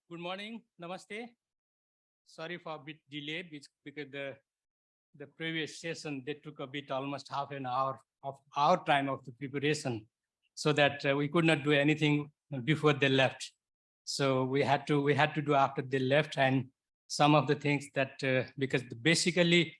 Good morning, namaste. Sorry for a bit delay because the previous session, they took a bit, almost half an hour of our time of the preparation, so that we could not do anything before they left. So we had to do after they left, and some of the things that, because basically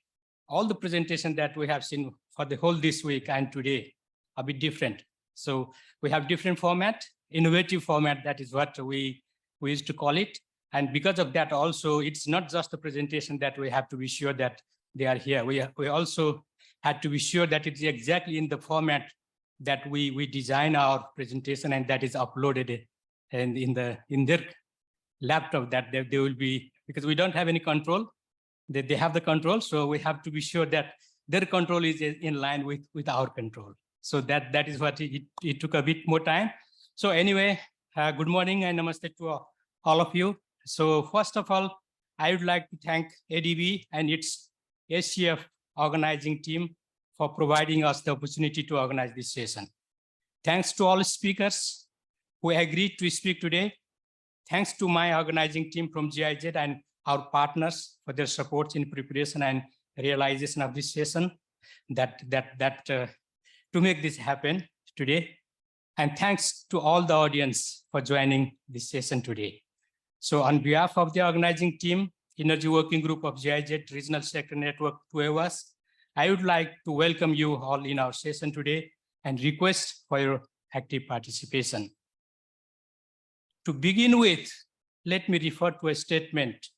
all the presentation that we have seen for the whole this week and today a bit different. So we have different format, innovative format, that is what we used to call it. And because of that also, it's not just the presentation that we have to be sure that they are here. We also had to be sure that it's exactly in the format that we design our presentation, and that is uploaded and in their laptop, that they will be, because we don't have any control, they have the control. So we have to be sure that their control is in line with our control. So that is what it took a bit more time. So anyway, good morning and namaste to all of you. So first of all, I would like to thank ADB and its SCF organizing team for providing us the opportunity to organize this session. Thanks to all speakers who agreed to speak today. Thanks to my organizing team from GIZ and our partners for their support in preparation and realization of this session, to make this happen today. And thanks to all the audience for joining this session today. So on behalf of the organizing team, Energy Working Group of GIZ Regional Sector Network 2EWAS, I would like to welcome you all in our session today and request for your active participation. To begin with, let me refer to a statement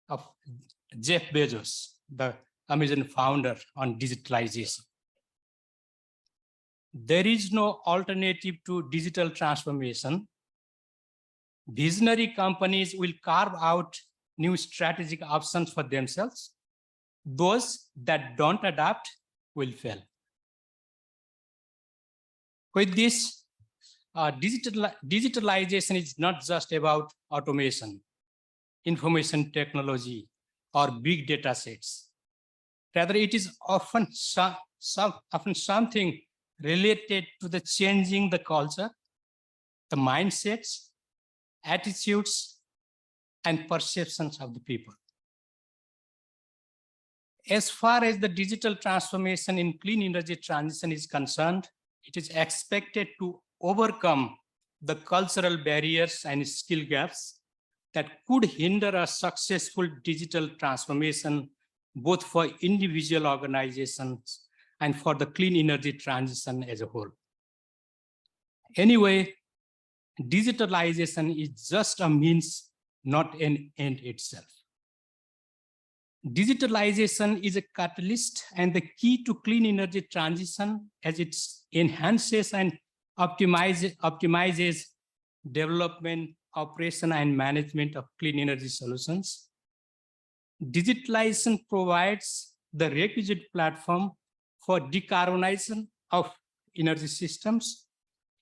of Jeff Bezos, the Amazon founder, on digitalization. There is no alternative to digital transformation. Visionary companies will carve out new strategic options for themselves. Those that don't adapt will fail. With this, digitalization is not just about automation, information technology, or big data sets. Rather, it is often something related to the changing the culture, the mindsets, attitudes, and perceptions of the people. As far as the digital transformation in clean energy transition is concerned, it is expected to overcome the cultural barriers and skill gaps that could hinder a successful digital transformation, both for individual organizations and for the clean energy transition as a whole. Anyway, digitalization is just a means, not an end itself. Digitalization is a catalyst and the key to clean energy transition, as it enhances and optimizes development, operation, and management of clean energy solutions. Digitalization provides the requisite platform for decarbonization of energy systems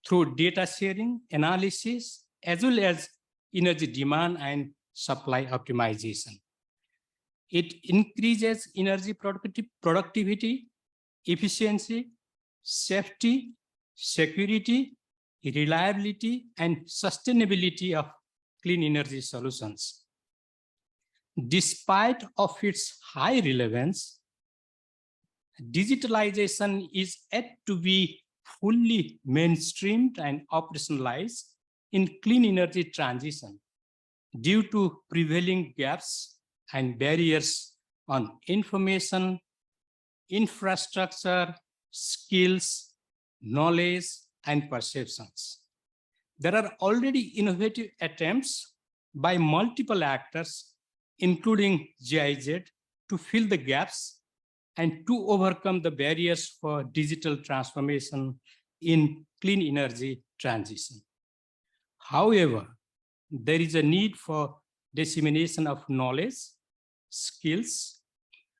through data sharing, analysis, as well as energy demand and supply optimization. It increases energy productivity, efficiency, safety, security, reliability, and sustainability of clean energy solutions. Despite of its high relevance, digitalization is yet to be fully mainstreamed and operationalized in clean energy transition due to prevailing gaps and barriers on information, infrastructure, skills, knowledge, and perceptions. There are already innovative attempts by multiple actors, including GIZ, to fill the gaps and to overcome the barriers for digital transformation in clean energy transition. However, there is a need for dissemination of knowledge, skills,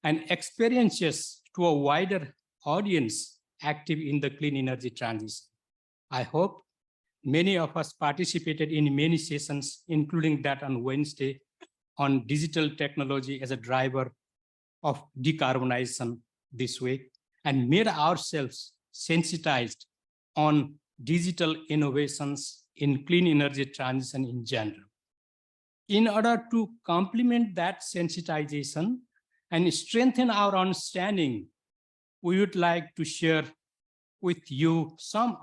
and experiences to a wider audience active in the clean energy transition. I hope many of us participated in many sessions, including that on Wednesday, on digital technology as a driver of decarbonization this week, and made ourselves sensitized on digital innovations in clean energy transition in general. In order to complement that sensitization and strengthen our understanding, we would like to share with you some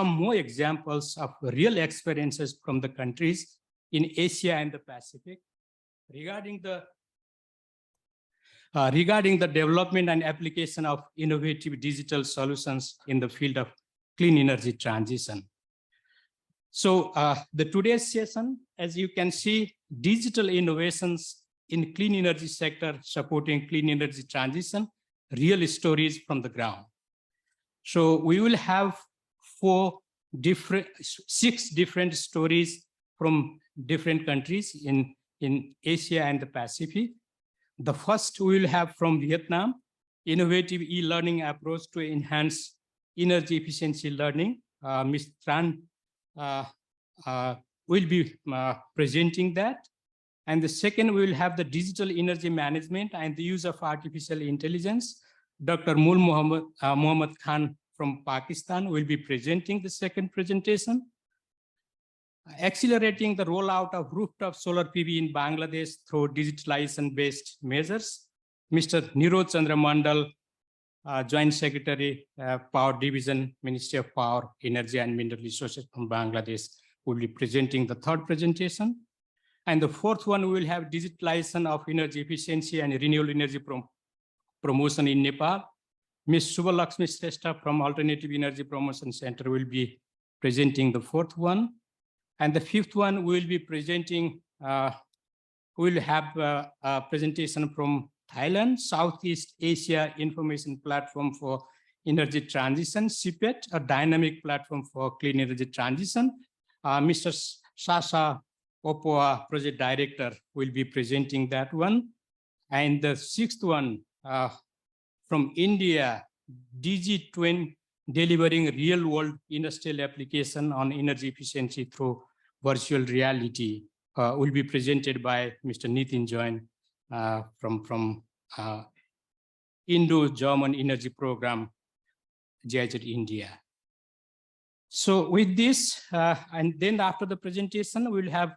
more examples of real experiences from the countries in Asia and the Pacific regarding the development and application of innovative digital solutions in the field of clean energy transition. So the today's session, as you can see, digital innovations in clean energy sector supporting clean energy transition, real stories from the ground. So we will have 6 different stories from different countries in Asia and the Pacific. The first we will have from Vietnam, innovative e-learning approach to enhance energy efficiency learning. Ms. Tran will be presenting that. And the second, we will have the digital energy management and the use of artificial intelligence. Dr. Mul Muhammad Khan from Pakistan will be presenting the second presentation. Accelerating the rollout of rooftop solar PV in Bangladesh through digitalization-based measures. Mr. Niroj Chandra Mandal, Joint Secretary, Power Division, Ministry of Power, Energy and Mineral Resources from Bangladesh, will be presenting the third presentation. And the fourth one, we will have digitalization of energy efficiency and renewable energy promotion in Nepal. Ms. Subhalakshmi Shrestha from Alternative Energy Promotion Center will be presenting the fourth one. And the fifth one, we will be presenting, we will have a presentation from Thailand, Southeast Asia Information Platform for Energy Transition, CPET, a dynamic platform for clean energy transition. Mr. Sasha Opoa, Project Director, will be presenting that one. And the sixth one from India, DG20, delivering real-world industrial application on energy efficiency through virtual reality, will be presented by Mr. Nitin Jain from Indo-German Energy Program, GIZ India. So with this, and then after the presentation, we'll have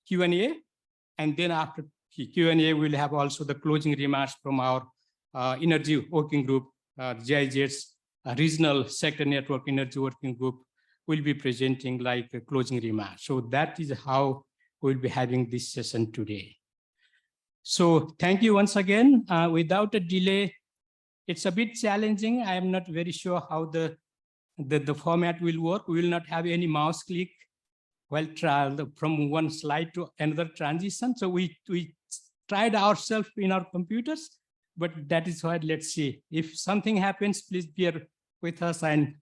Q&A, and then after Q&A, we'll have also the closing remarks from our Energy Working Group, GIZ's Regional Sector Network Energy Working Group will be presenting like a closing remarks. So that is how we'll be having this session today. So thank you once again. Without a delay, it's a bit challenging. I am not very sure how the format will work. We will not have any mouse click while from one slide to another transition. So we tried ourselves in our computers, but that is why, let's see. If something happens, please bear with us. And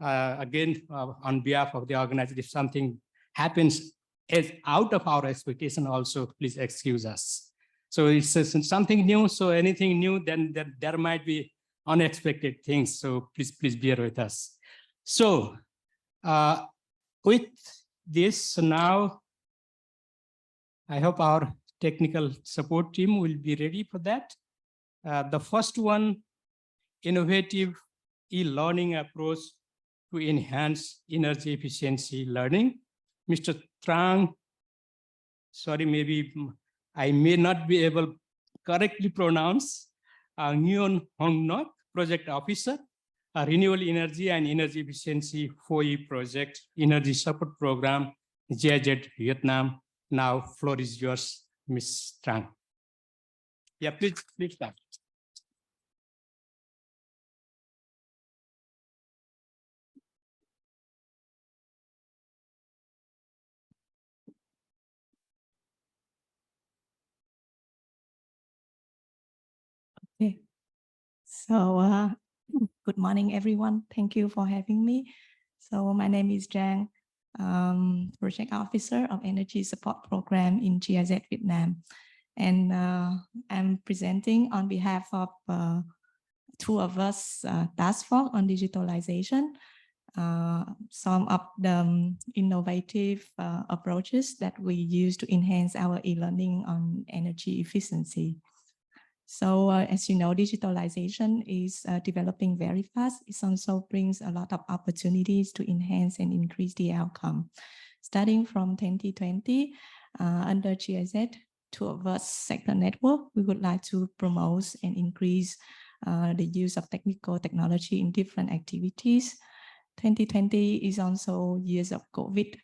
again, on behalf of the organizer, if something happens as out of our expectation also, please excuse us. So it's something new. So anything new, then there might be unexpected things. So please bear with us. So with this now, I hope our technical support team will be ready for that. The first one, innovative e-learning approach to enhance energy efficiency learning. Mr. Trang, sorry, maybe I may not be able to correctly pronounce, Nguyen Hong Nok, Project Officer, Renewable Energy and Energy Efficiency 4E Project, Energy Support Program, GIZ, Vietnam. Now, floor is yours, Ms. Trang. Yeah, please start. Okay, so good morning, everyone. Thank you for having me. So my name is Trang, Project Officer of Energy Support Program in GIZ Vietnam. And I'm presenting on behalf of two of us task force on digitalization, some of the innovative approaches that we use to enhance our e-learning on energy efficiency. So as you know, digitalization is developing very fast. It also brings a lot of opportunities to enhance and increase the outcome. starting from 2020 under GIZ towards sector network, we would like to promote and increase the use of technical technology in different activities. 2020 is also years of COVID.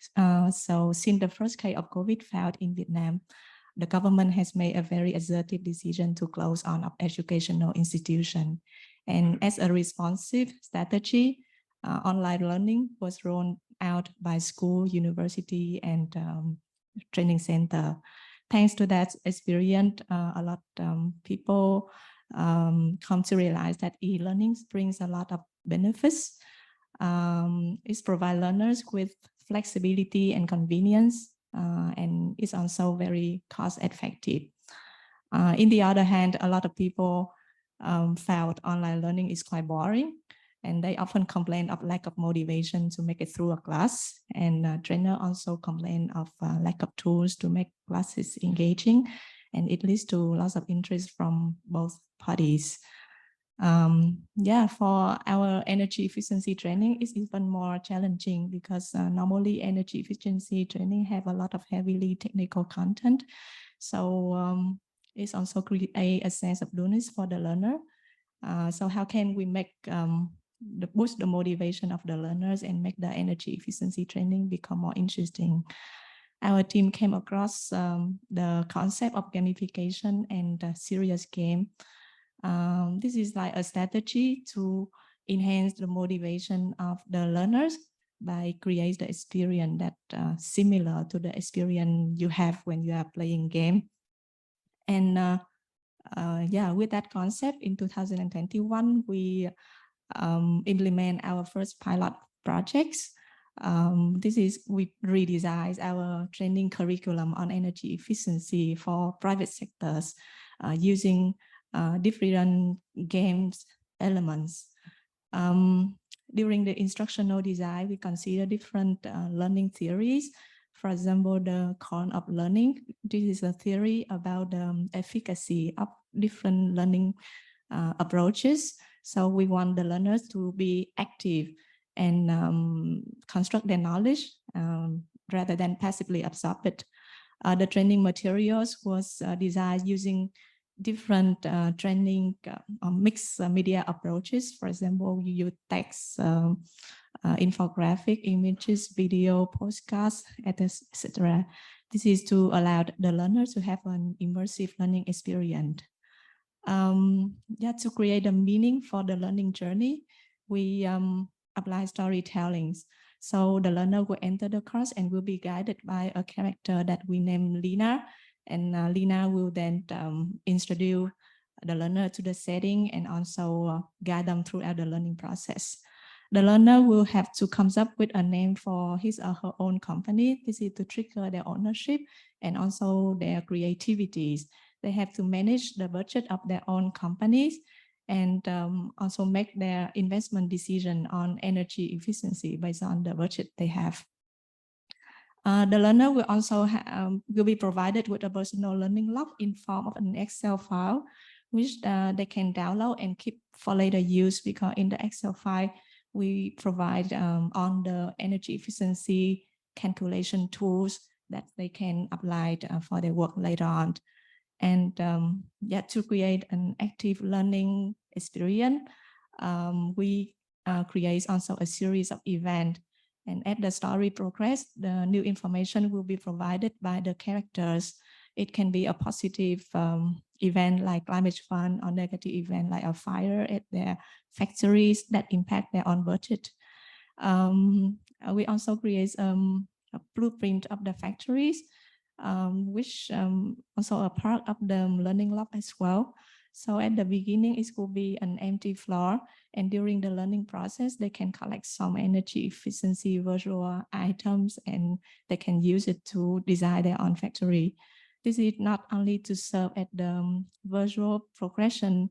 So since the first case of COVID found in Vietnam, the government has made a very assertive decision to close on educational institution. And as a responsive strategy, online learning was rolled out by school, university, and training center. Thanks to that experience, a lot of people come to realize that e-learning brings a lot of benefits. It provides learners with flexibility and convenience, and it's also very cost effective. In the other hand, a lot of people felt online learning is quite boring, and they often complain of lack of motivation to make it through a class. And trainer also complain of lack of tools to make classes engaging, and it leads to lots of interest from both parties. For our energy efficiency training, it's even more challenging because normally energy efficiency training have a lot of heavily technical content. So it's also create a sense of newness for the learner. So how can we make boost the motivation of the learners and make the energy efficiency training become more interesting? Our team came across the concept of gamification and serious game. This is like a strategy to enhance the motivation of the learners by create the experience that similar to the experience you have when you are playing game. And with that concept, in 2021, we implement our first pilot projects. We redesigned our training curriculum on energy efficiency for private sectors using different games elements. During the instructional design, we consider different learning theories. For example, the cone of learning. This is a theory about the efficacy of different learning approaches. So we want the learners to be active and construct their knowledge rather than passively absorb it. The training materials was designed using different training mixed media approaches. For example, you use text, infographic, images, video, podcasts, etc. This is to allow the learners to have an immersive learning experience. To create a meaning for the learning journey, we apply storytelling. So the learner will enter the course and will be guided by a character that we name Lina. And Lina will then introduce the learner to the setting and also guide them throughout the learning process. The learner will have to come up with a name for his or her own company. This is to trigger their ownership and also their creativities. They have to manage the budget of their own companies and also make their investment decision on energy efficiency based on the budget they have. The learner will also will be provided with a personal learning log in form of an Excel file, which they can download and keep for later use, because in the Excel file, we provide on the energy efficiency calculation tools that they can apply for their work later on. And to create an active learning experience, we create also a series of events. And as the story progresses, the new information will be provided by the characters. It can be a positive event like climate fund, or negative event like a fire at their factories that impact their own budget. We also create a blueprint of the factories, which also a part of the learning log as well. So at the beginning, it could be an empty floor, and during the learning process, they can collect some energy efficiency visual items, and they can use it to design their own factory. This is not only to serve at the visual progression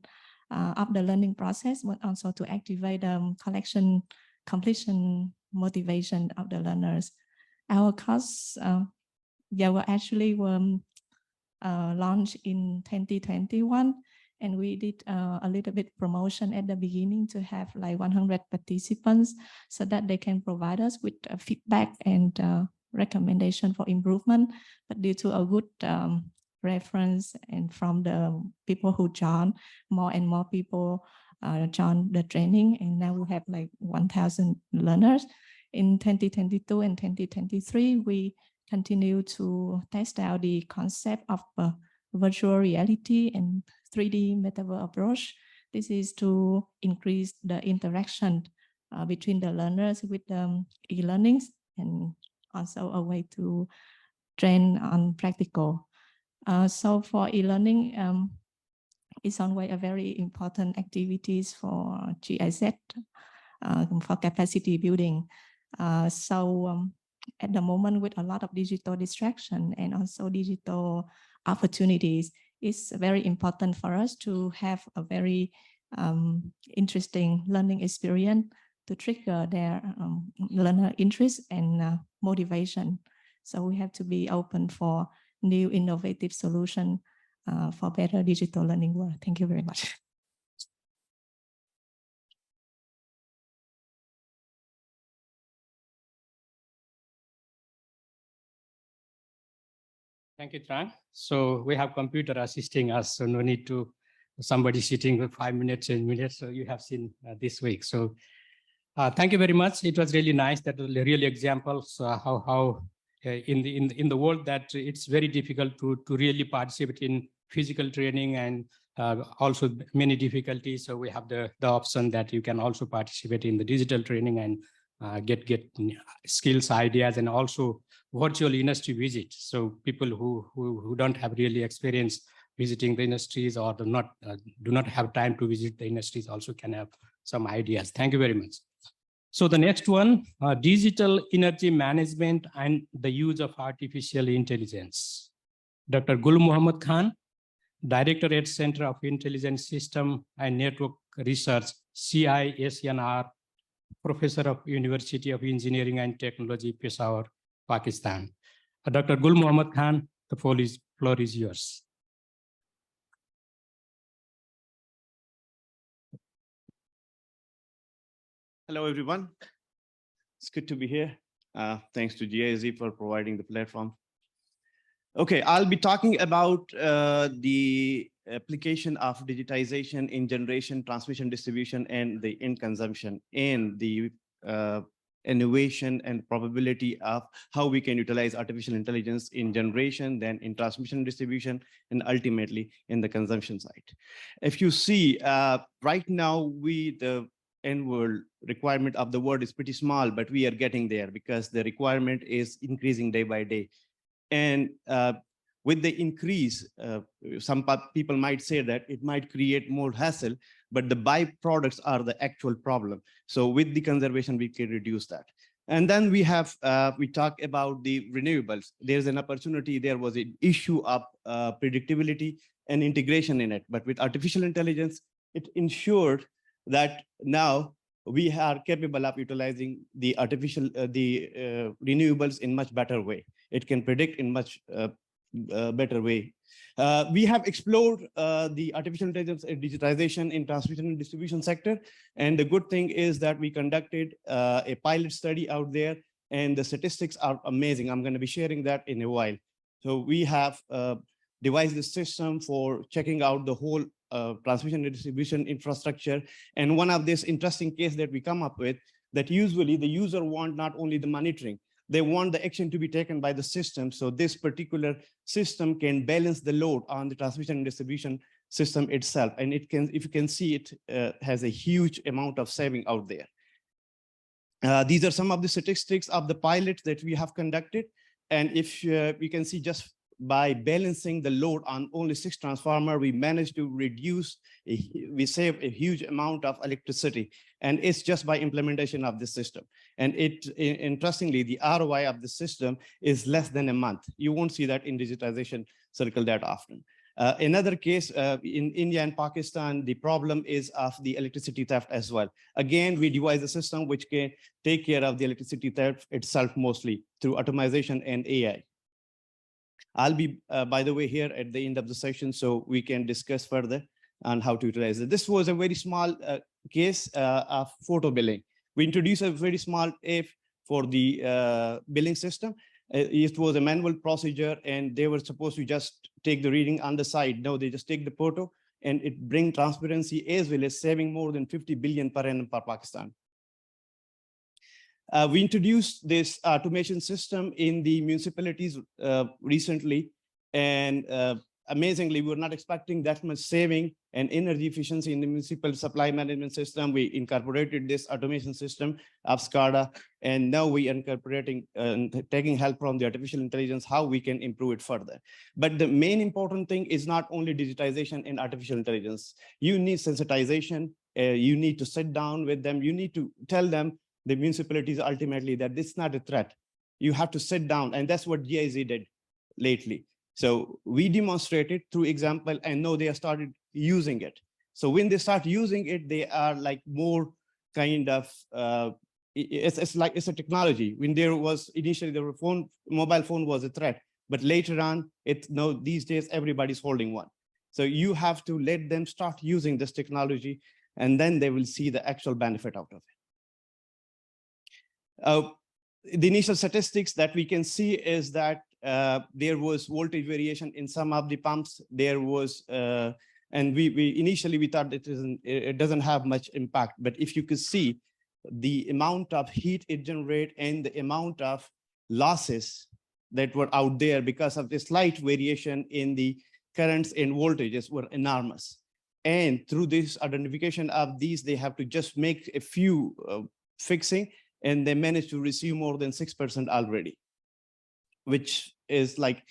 of the learning process, but also to activate the completion motivation of the learners. Our course were actually launched in 2021. And we did a little bit promotion at the beginning to have like 100 participants so that they can provide us with feedback and recommendation for improvement, but due to a good reference and from the people who join, more and more people join the training, and now we have like 1,000 learners. In 2022 and 2023, we continue to test out the concept of virtual reality and 3D metaverse approach. This is to increase the interaction between the learners with e-learnings, and also a way to train on practical. So for e-learning, it's on way a very important activities for GIZ for capacity building. At the moment, with a lot of digital distraction and also digital opportunities, it's very important for us to have a very interesting learning experience to trigger their learner interest and motivation. So we have to be open for new innovative solution for better digital learning world. Thank you very much. Thank you, Trang. So we have computer assisting us, so no need to somebody sitting with 5 minutes, 10 minutes. So you have seen this week. So thank you very much. It was really nice. That was really examples how in the world that it's very difficult to really participate in physical training, and also many difficulties. So we have the option that you can also participate in the digital training and get skills, ideas, and also virtual industry visits. So people who don't have really experience visiting the industries or do not have time to visit the industries also can have some ideas. Thank you very much. So the next one, digital energy management and the use of artificial intelligence. Dr. Gul Muhammad Khan, Director at Center of Intelligent System and Network Research, CISNR, Professor of University of Engineering and Technology, Peshawar, Pakistan. Dr. Gul Muhammad Khan, the floor is yours. Hello, everyone. It's good to be here. Thanks to GIZ for providing the platform. Okay, I'll be talking about the application of digitization in generation, transmission, distribution, and the end consumption, and the innovation and probability of how we can utilize artificial intelligence in generation, then in transmission and distribution, and ultimately in the consumption side. If you see, right now, the end world requirement of the world is pretty small, but we are getting there because the requirement is increasing day by day. And with the increase, some people might say that it might create more hassle, but the byproducts are the actual problem. So with the conservation, we can reduce that. And then we have, we talk about the renewables. There's an opportunity, there was an issue of predictability and integration in it. But with artificial intelligence, it ensured that now we are capable of utilizing the renewables in much better way. It can predict in much better way. We have explored the artificial intelligence and digitization in transmission and distribution sector. And the good thing is that we conducted a pilot study out there, and the statistics are amazing. I'm going to be sharing that in a while. So we have devised the system for checking out the whole transmission and distribution infrastructure. And one of this interesting case that we come up with, that usually the user want not only the monitoring, they want the action to be taken by the system. So this particular system can balance the load on the transmission and distribution system itself. And it can, if you can see, it has a huge amount of saving out there. These are some of the statistics of the pilots that we have conducted. And if you can see, just by balancing the load on only 6 transformers, we managed to reduce, we save a huge amount of electricity. And it's just by implementation of this system. And interestingly, the ROI of the system is less than a month. You won't see that in digitization circle that often. Another case in India and Pakistan, the problem is of the electricity theft as well. Again, we devise a system which can take care of the electricity theft itself, mostly through automation and AI. I'll be, by the way, here at the end of the session, so we can discuss further on how to utilize it. This was a very small case of photo billing. We introduced a very small app for the billing system. It was a manual procedure, and they were supposed to just take the reading on the side. No, they just take the photo, and it bring transparency as well as saving more than 50 billion per annum per Pakistan. We introduced this automation system in the municipalities recently, and amazingly, we were not expecting that much saving and energy efficiency in the municipal supply management system. We incorporated this automation system of SCADA, and now we are incorporating taking help from the artificial intelligence, how we can improve it further. But the main important thing is not only digitization and artificial intelligence. You need sensitization. You need to sit down with them. You need to tell them, the municipalities, ultimately, that this is not a threat. You have to sit down, and that's what GIZ did lately. So we demonstrated through example, and now they have started using it. So when they start using it, they are like more kind of, it's like, it's a technology. When there was initially the mobile phone was a threat, but later on, these days, everybody's holding one. So you have to let them start using this technology, and then they will see the actual benefit out of it. The initial statistics that we can see is that there was voltage variation in some of the pumps. There was, and we initially thought it doesn't have much impact, but if you could see the amount of heat it generates and the amount of losses that were out there because of the slight variation in the currents and voltages were enormous. And through this identification of these, they have to just make a few fixing, and they managed to receive more than 6% already, which is like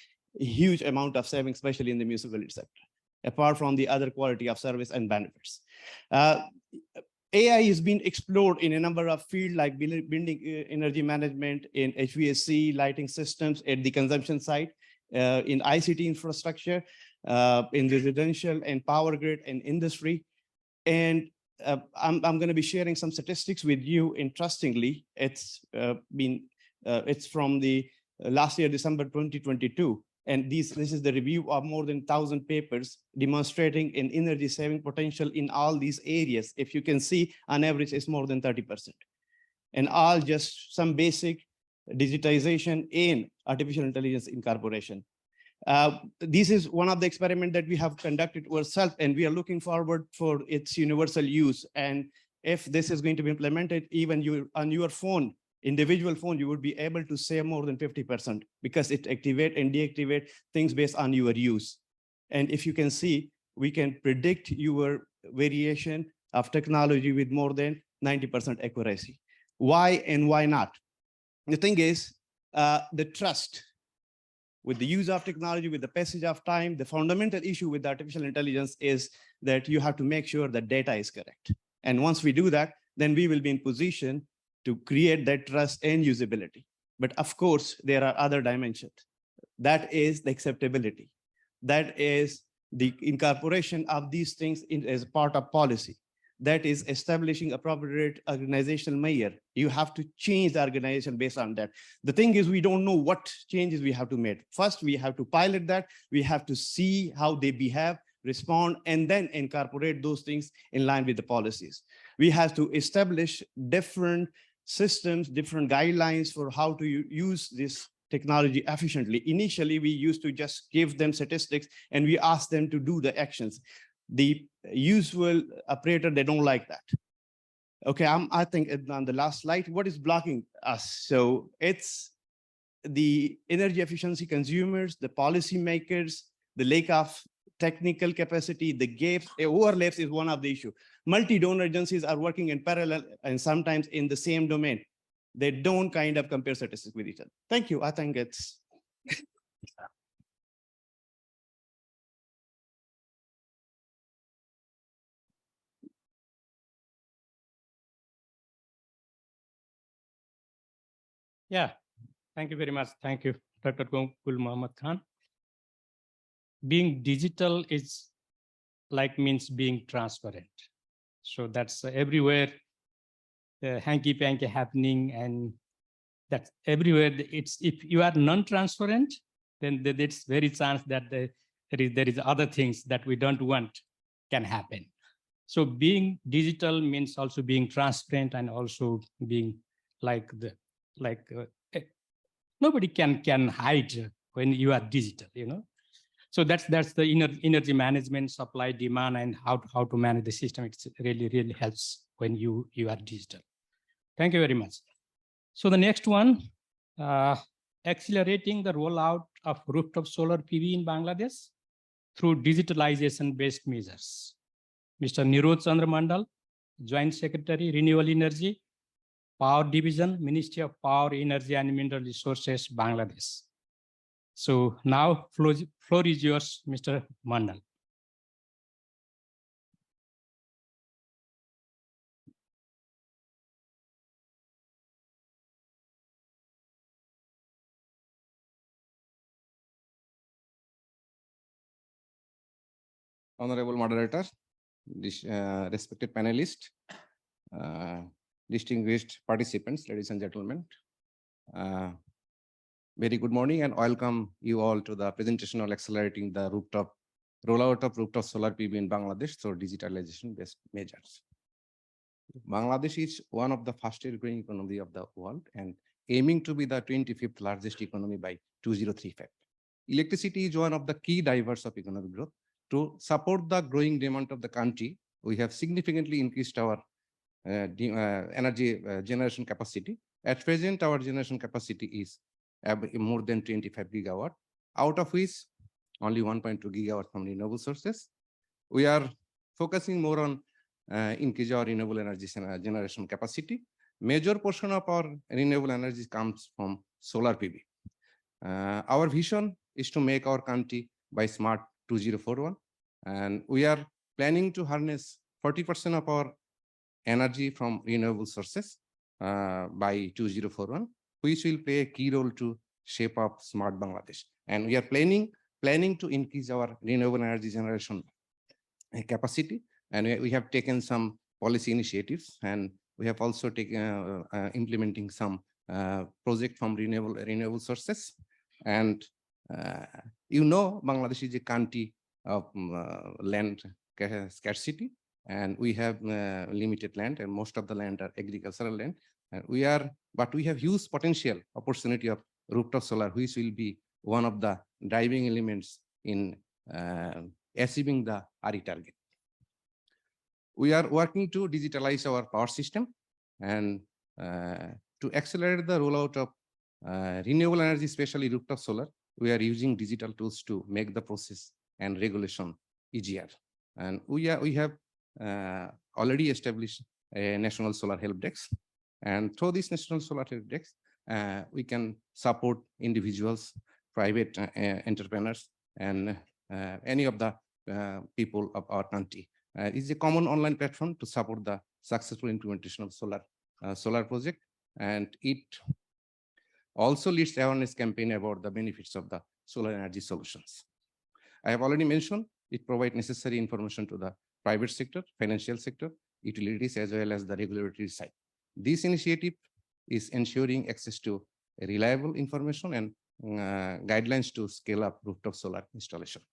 a huge amount of savings, especially in the municipality sector, apart from the other quality of service and benefits. AI is being explored in a number of fields like building energy management, in HVAC, lighting systems, at the consumption side, in ICT infrastructure, in residential and power grid and industry. And I'm going to be sharing some statistics with you. Interestingly, it's from the last year, December 2022. And this is the review of more than 1,000 papers demonstrating an energy saving potential in all these areas. If you can see, on average, it's more than 30%. And all just some basic digitization and artificial intelligence incorporation. This is one of the experiments that we have conducted ourselves, and we are looking forward for its universal use. And if this is going to be implemented, even on your phone, individual phone, you would be able to save more than 50% because it activate and deactivate things based on your use. And if you can see, we can predict your variation of technology with more than 90% accuracy. Why and why not? The thing is, the trust with the use of technology, with the passage of time, the fundamental issue with artificial intelligence is that you have to make sure that data is correct. And once we do that, then we will be in position to create that trust and usability. But of course, there are other dimensions. That is the acceptability. That is the incorporation of these things as part of policy. That is establishing appropriate organizational measure. You have to change the organization based on that. The thing is, we don't know what changes we have to make. First, we have to pilot that. We have to see how they behave, respond, and then incorporate those things in line with the policies. We have to establish different systems, different guidelines for how to use this technology efficiently. Initially, we used to just give them statistics and we ask them to do the actions. The usual operator, they don't like that. Okay, I think on the last slide, what is blocking us? So it's the energy efficiency consumers, the policymakers, the lack of technical capacity, the gaps, overlaps is one of the issues. Multi-donor agencies are working in parallel and sometimes in the same domain. They don't kind of compare statistics with each other. Thank you. I think it's. Yeah, thank you very much. Thank you, Dr. Gul Muhammad Khan. Being digital is means being transparent. So that's everywhere, hanky-panky happening, and that's everywhere. It's if you are non-transparent, then it's very chance that there is other things that we don't want can happen. So being digital means also being transparent and also being nobody can hide when you are digital, So that's the energy management, supply, demand, and how to manage the system. It really helps when you are digital. Thank you very much. So the next one, accelerating the rollout of rooftop solar PV in Bangladesh through digitalization-based measures. Mr. Niroj Chandra Mandal, Joint Secretary, Renewable Energy, Power Division, Ministry of Power, Energy and Mineral Resources, Bangladesh. So now floor is yours, Mr. Mandal. Honorable moderator, respected panelists, distinguished participants, ladies and gentlemen. Very good morning and welcome you all to the presentation on accelerating the rollout of rooftop solar PV in Bangladesh through digitalization-based measures. Bangladesh is one of the fastest growing economy of the world and aiming to be the 25th largest economy by 2035. Electricity is one of the key drivers of economic growth. To support the growing demand of the country, we have significantly increased our energy generation capacity. At present, our generation capacity is more than 25 gigawatt, out of which only 1.2 gigawatt from renewable sources. We are focusing more on increase our renewable energy generation capacity. Major portion of our renewable energy comes from solar PV. Our vision is to make our country by smart 2041, and we are planning to harness 40% of our energy from renewable sources by 2041, which will play a key role to shape up smart Bangladesh. And we are planning to increase our renewable energy generation capacity, and we have taken some policy initiatives, and we have also taken implementing some project from renewable sources. And Bangladesh is a country of land scarcity, and we have limited land, and most of the land are agricultural land. But we have huge potential opportunity of rooftop solar, which will be one of the driving elements in achieving the RE target. We are working to digitalize our power system and to accelerate the rollout of renewable energy, especially rooftop solar. We are using digital tools to make the process and regulation easier. And we have already established a national solar help desk. And through this national solar help desk, we can support individuals, private entrepreneurs, and any of the people of our country. It's a common online platform to support the successful implementation of solar project, and it also leads awareness campaign about the benefits of the solar energy solutions. I have already mentioned it provides necessary information to the private sector, financial sector, utilities, as well as the regulatory side. This initiative is ensuring access to reliable information and guidelines to scale up rooftop solar installation.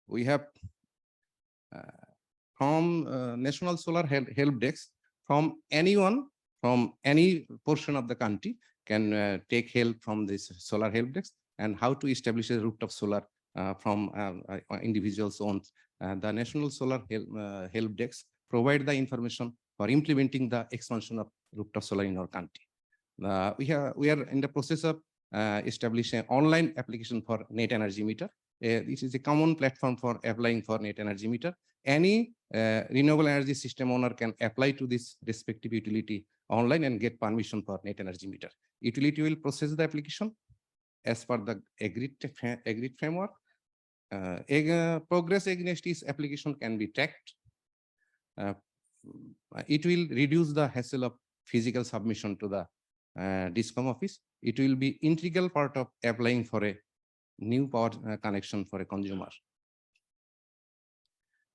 We have from National Solar Help Desk, from anyone, from any portion of the country can take help from this solar help desk, and how to establish a rooftop solar from individuals' own. The National Solar Help Desk provide the information for implementing the expansion of rooftop solar in our country. We are in the process of establishing an online application for net energy meter. This is a common platform for applying for net energy meter. Any renewable energy system owner can apply to this respective utility online and get permission for net energy meter. Utility will process the application as per the agreed framework. Progress against this application can be tracked. It will reduce the hassle of physical submission to the DISCOM office. It will be integral part of applying for a new power connection for a consumer.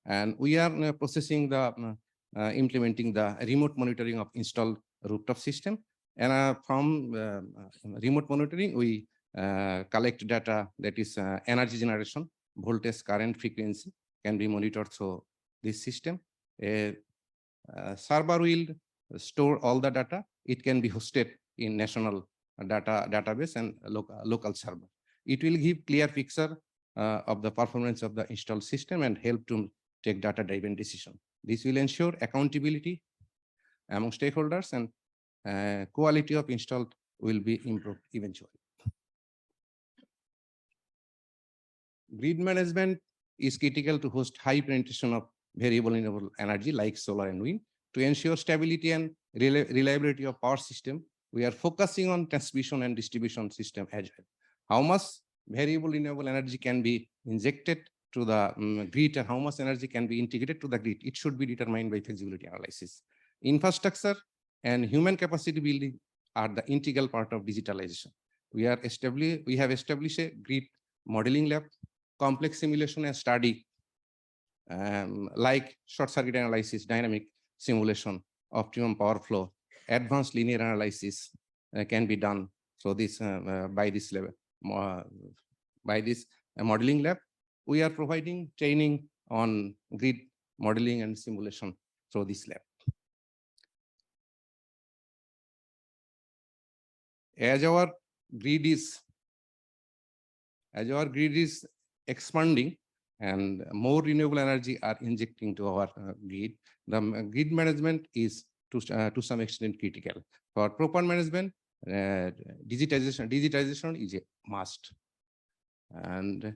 And we are processing the implementing the remote monitoring of installed rooftop system. And from remote monitoring, we collect data that is energy generation, voltage, current, frequency can be monitored through this system. A server will store all the data. It can be hosted in national database and local server. It will give clear picture of the performance of the installed system and help to take data-driven decision. This will ensure accountability among stakeholders and quality of installed will be improved eventually. Grid management is critical to host high penetration of variable renewable energy like solar and wind. To ensure stability and reliability of power system, we are focusing on transmission and distribution system agile. How much variable renewable energy can be injected to the grid and how much energy can be integrated to the grid, it should be determined by feasibility analysis. Infrastructure and human capacity building are the integral part of digitalization. We have established a grid modeling lab, complex simulation and study like short circuit analysis, dynamic simulation, optimum power flow, advanced linear analysis can be done. So this by this level, by this modeling lab, we are providing training on grid modeling and simulation through this lab. As our grid is expanding and more renewable energy are injecting to our grid, the grid management is to some extent critical. For proper management, digitization is a must. And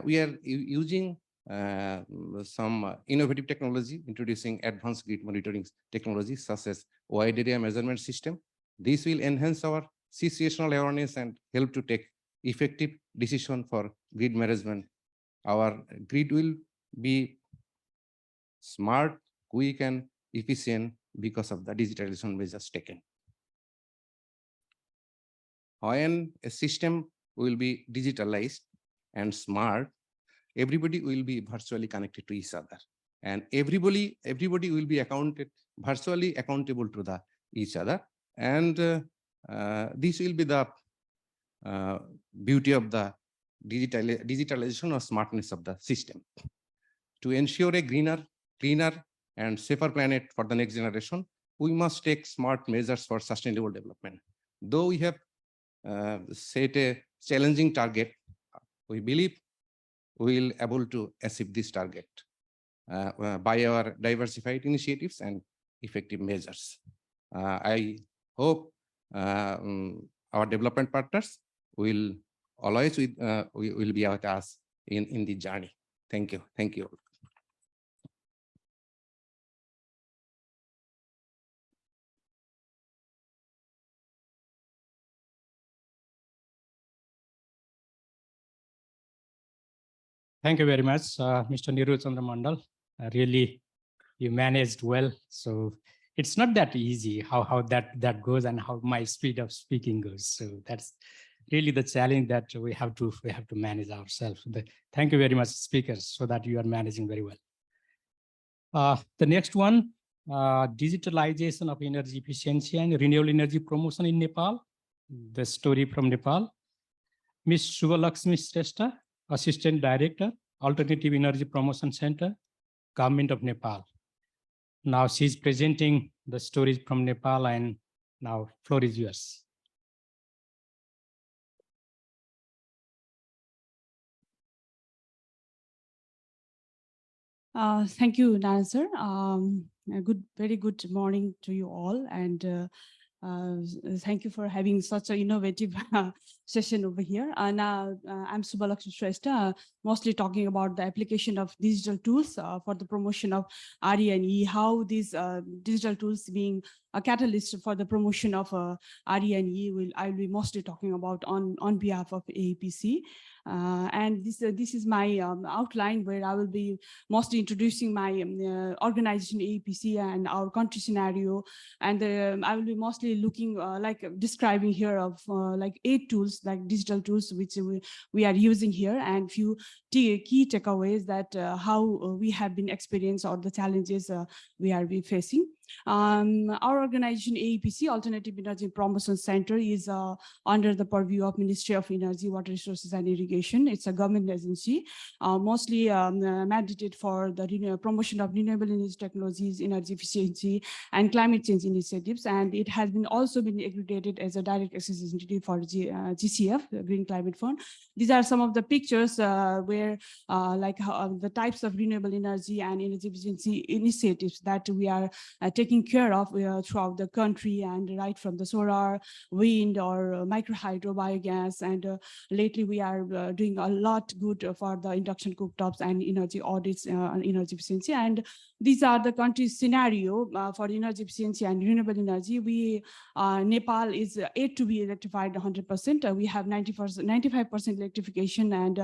we are using some innovative technology, introducing advanced grid monitoring technologies such as wide area measurement system. This will enhance our situational awareness and help to take effective decision for grid management. Our grid will be smart, quick, and efficient because of the digitalization measures taken. When a system will be digitalized and smart, everybody will be virtually connected to each other, and everybody will be virtually accountable to each other, and this will be the beauty of the digitalization or smartness of the system. To ensure a greener, cleaner, and safer planet for the next generation, we must take smart measures for sustainable development. Though we have set a challenging target, we believe we will able to achieve this target by our diversified initiatives and effective measures. I hope our development partners will always will be with us in the journey. Thank you. Thank you. Thank you very much, Mr. Niru Chandra Mandal. Really, you managed well. So it's not that easy how that goes and how my speed of speaking goes. So that's really the challenge that we have to manage ourselves. Thank you very much, speakers, so that you are managing very well. The next one, digitalization of energy efficiency and renewable energy promotion in Nepal. The story from Nepal. Ms. Subhalakshmi Shrestha, Assistant Director, Alternative Energy Promotion Center, Government of Nepal. Now she's presenting the stories from Nepal, and now floor is yours. Thank you, Narayan sir. Very good morning to you all, and thank you for having such an innovative session over here. Now, I'm Subhalakshmi Shrestha, mostly talking about the application of digital tools for the promotion of RE&E, how these digital tools being a catalyst for the promotion of RE&E I'll be mostly talking about on behalf of AEPC. And this is my outline, where I will be mostly introducing my organization AEPC and our country scenario, and I will be mostly looking like describing here of like 8 tools, like digital tools, which we are using here, and few key takeaways that how we have been experienced or the challenges we are facing. Our organization AEPC, Alternative Energy Promotion Center, is under the purview of Ministry of Energy, Water Resources and Irrigation. It's a government agency, mostly mandated for the promotion of renewable energy technologies, energy efficiency, and climate change initiatives. And it has been also been accredited as a direct access entity for GCF, the Green Climate Fund. These are some of the pictures where the types of renewable energy and energy efficiency initiatives that we are taking care of throughout the country, and right from the solar, wind, or micro hydro, biogas. And lately we are doing a lot good for the induction cooktops and energy audits and energy efficiency. And these are the country's scenario for energy efficiency and renewable energy. Nepal is yet to be electrified 100%. We have 95% electrification, and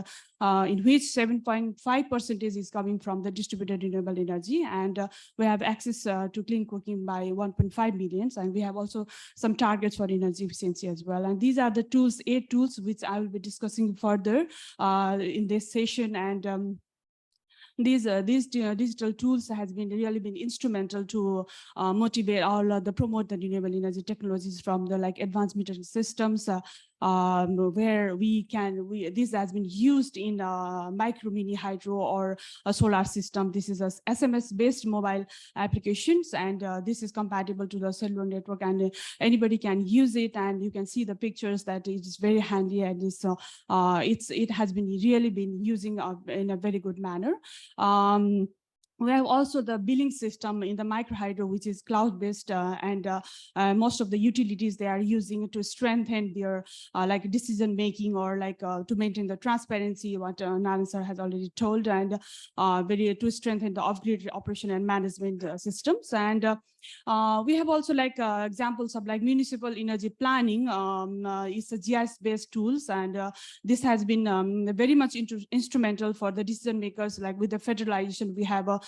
in which 7.5% is coming from the distributed renewable energy. And we have access to clean cooking by 1.5 million. And we have also some targets for energy efficiency as well. And these are the tools, 8 tools, which I will be discussing further in this session. And these digital tools has been really been instrumental to motivate all the promote the renewable energy technologies, from the advanced metering systems, where this has been used in micro mini hydro or a solar system. This is a SMS based mobile applications, and this is compatible to the cellular network, and anybody can use it. And you can see the pictures that it is very handy, and it has been really been using in a very good manner. We have also the billing system in the micro hydro, which is cloud-based, and most of the utilities they are using to strengthen their decision making, or to maintain the transparency, what Naren sir has already told, and to strengthen the off-grid operation and management systems. And we have also examples of municipal energy planning. It's a GIS-based tools, and this has been very much instrumental for the decision makers. With the federalization, we have a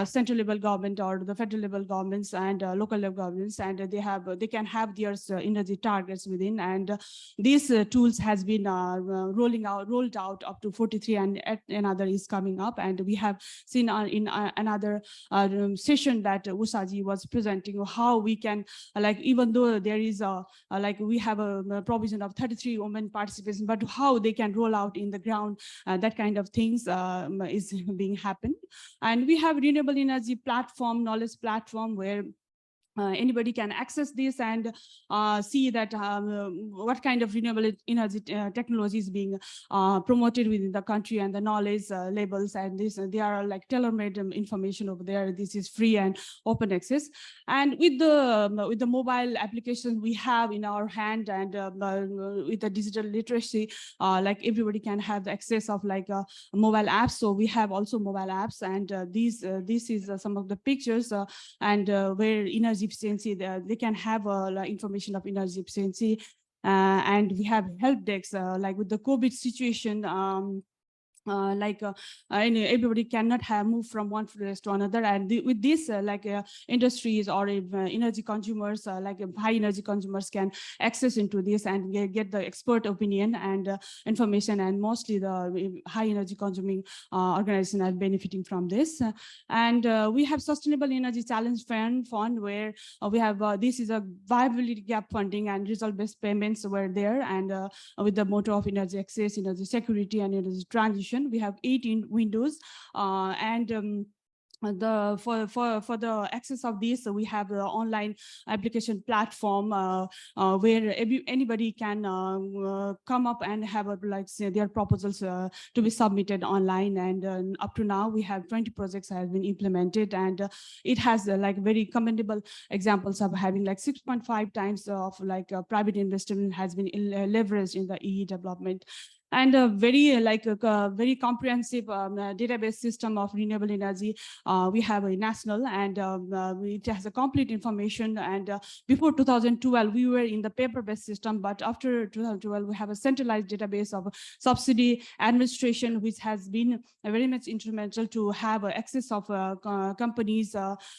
central level government or the federal level governments and local level governments, and they can have their energy targets within. And these tools has been rolled out up to 43, and another is coming up. And we have seen in another session that Ushaji was presenting how we can even though there is we have a provision of 33 women participation, but how they can roll out in the ground, that kind of things is being happened. And we have renewable energy platform, knowledge platform, where anybody can access this and see that what kind of renewable energy technology is being promoted within the country, and the knowledge labels, and they are tailor-made information over there. This is free and open access. And with the mobile application we have in our hand, and with the digital literacy, everybody can have the access of mobile apps. So we have also mobile apps, and this is some of the pictures and where energy efficiency, they can have information of energy efficiency. And we have help desks with the COVID situation. Everybody cannot have moved from one place to another, and with this industries or energy consumers, high energy consumers, can access into this and get the expert opinion and information, and mostly the high energy consuming organizations are benefiting from this. And we have Sustainable Energy Challenge Fund, where we have this is a viability gap funding, and result-based payments were there, and with the motto of energy access, energy security, and energy transition. We have 18 windows, and for the access of this, we have the online application platform where anybody can come up and have their proposals to be submitted online. And up to now we have 20 projects has been implemented, and it has very commendable examples of having 6.5 times of private investment has been leveraged in the EE development. And a very comprehensive database system of renewable energy. We have a national, and it has a complete information. And before 2012, we were in the paper-based system, but after 2012, we have a centralized database of subsidy administration, which has been very much instrumental to have access of companies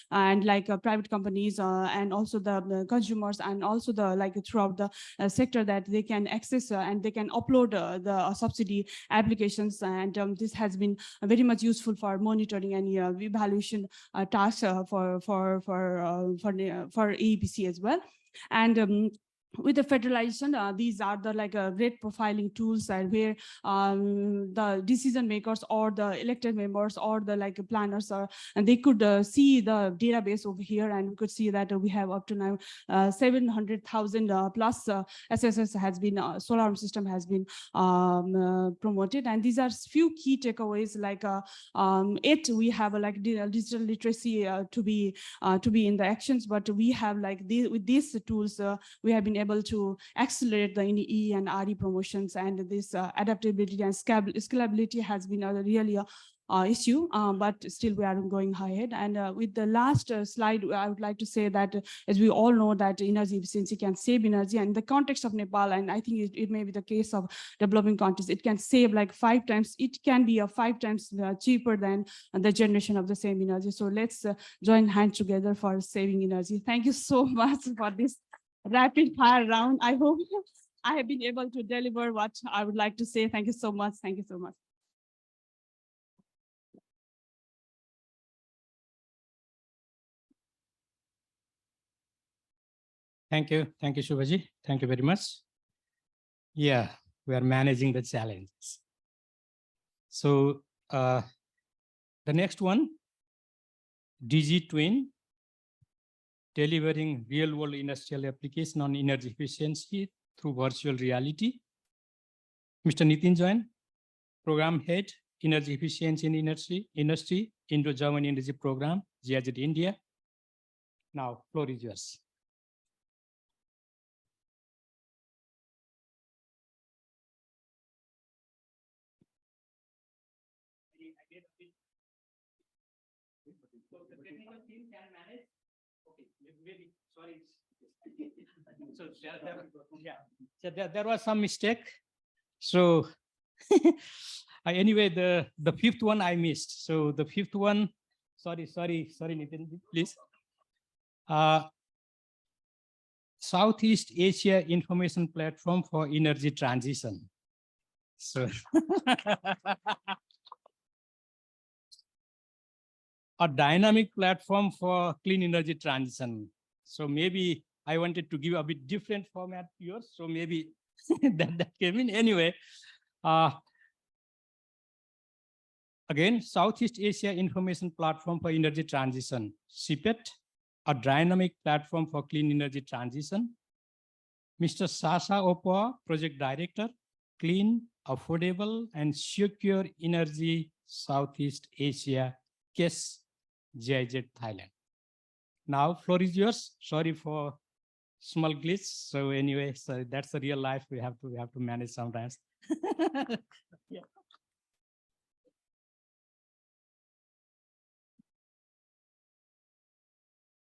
and private companies and also the consumers, and also the throughout the sector, that they can access and they can upload the subsidy applications. And this has been very much useful for monitoring and evaluation tasks for AEPC as well. And with the federalization, these are the great profiling tools where the decision makers or the elected members or the planners and they could see the database over here, and we could see that we have up to now 700,000 plus SSS has been solar arm system has been promoted. And these are few key takeaways we have digital literacy to be in the actions, but we have with these tools we have been able to accelerate the E and RE promotions, and this adaptability and scalability has been really issue, but still we are going ahead. And with the last slide, I would like to say that as we all know that energy efficiency can save energy, and in the context of Nepal, and I think it may be the case of developing countries, it can save 5 times, it can be 5 times cheaper than the generation of the same energy. So let's join hands together for saving energy. Thank you so much for this rapid fire round. I hope I have been able to deliver what I would like to say. Thank you so much. Thank you so much. Thank you, Shubhaji. Thank you very much. Yeah, we are managing the challenges. So the next one, DigiTwin, delivering real-world industrial application on energy efficiency through virtual reality. Mr. Nitin Jain, Program Head, Energy Efficiency in Industry, Indo-German Energy Program, GIZ India. Now, floor is yours. The technical team can manage. Okay, maybe, sorry. So there was some mistake. So anyway, the fifth one I missed. So the fifth one, sorry, Nitin, please. Southeast Asia Information Platform for Energy Transition. So a dynamic platform for clean energy transition. So maybe I wanted to give a bit different format to yours. So maybe that came in anyway. Again, Southeast Asia Information Platform for Energy Transition, CPET, a dynamic platform for clean energy transition. Mr. Sasha Opoa, Project Director, Clean, Affordable, and Secure Energy Southeast Asia, KES, GIZ, Thailand. Now, floor is yours. Sorry for small glitch. So anyway, so that's the real life we have to manage sometimes. Yeah.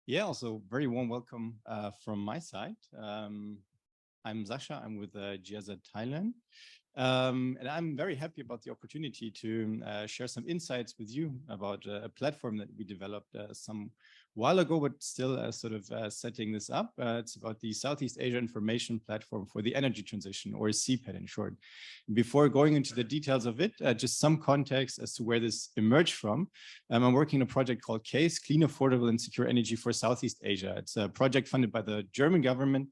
Yeah, also very warm welcome from my side. I'm Sasha, I'm with GIZ Thailand. And I'm very happy about the opportunity to share some insights with you about a platform that we developed some while ago, but still sort of setting this up. It's about the Southeast Asia Information Platform for the Energy Transition, or CPET in short. Before going into the details of it, just some context as to where this emerged from. I'm working on a project called CASE, Clean, Affordable, and Secure Energy for Southeast Asia. It's a project funded by the German government,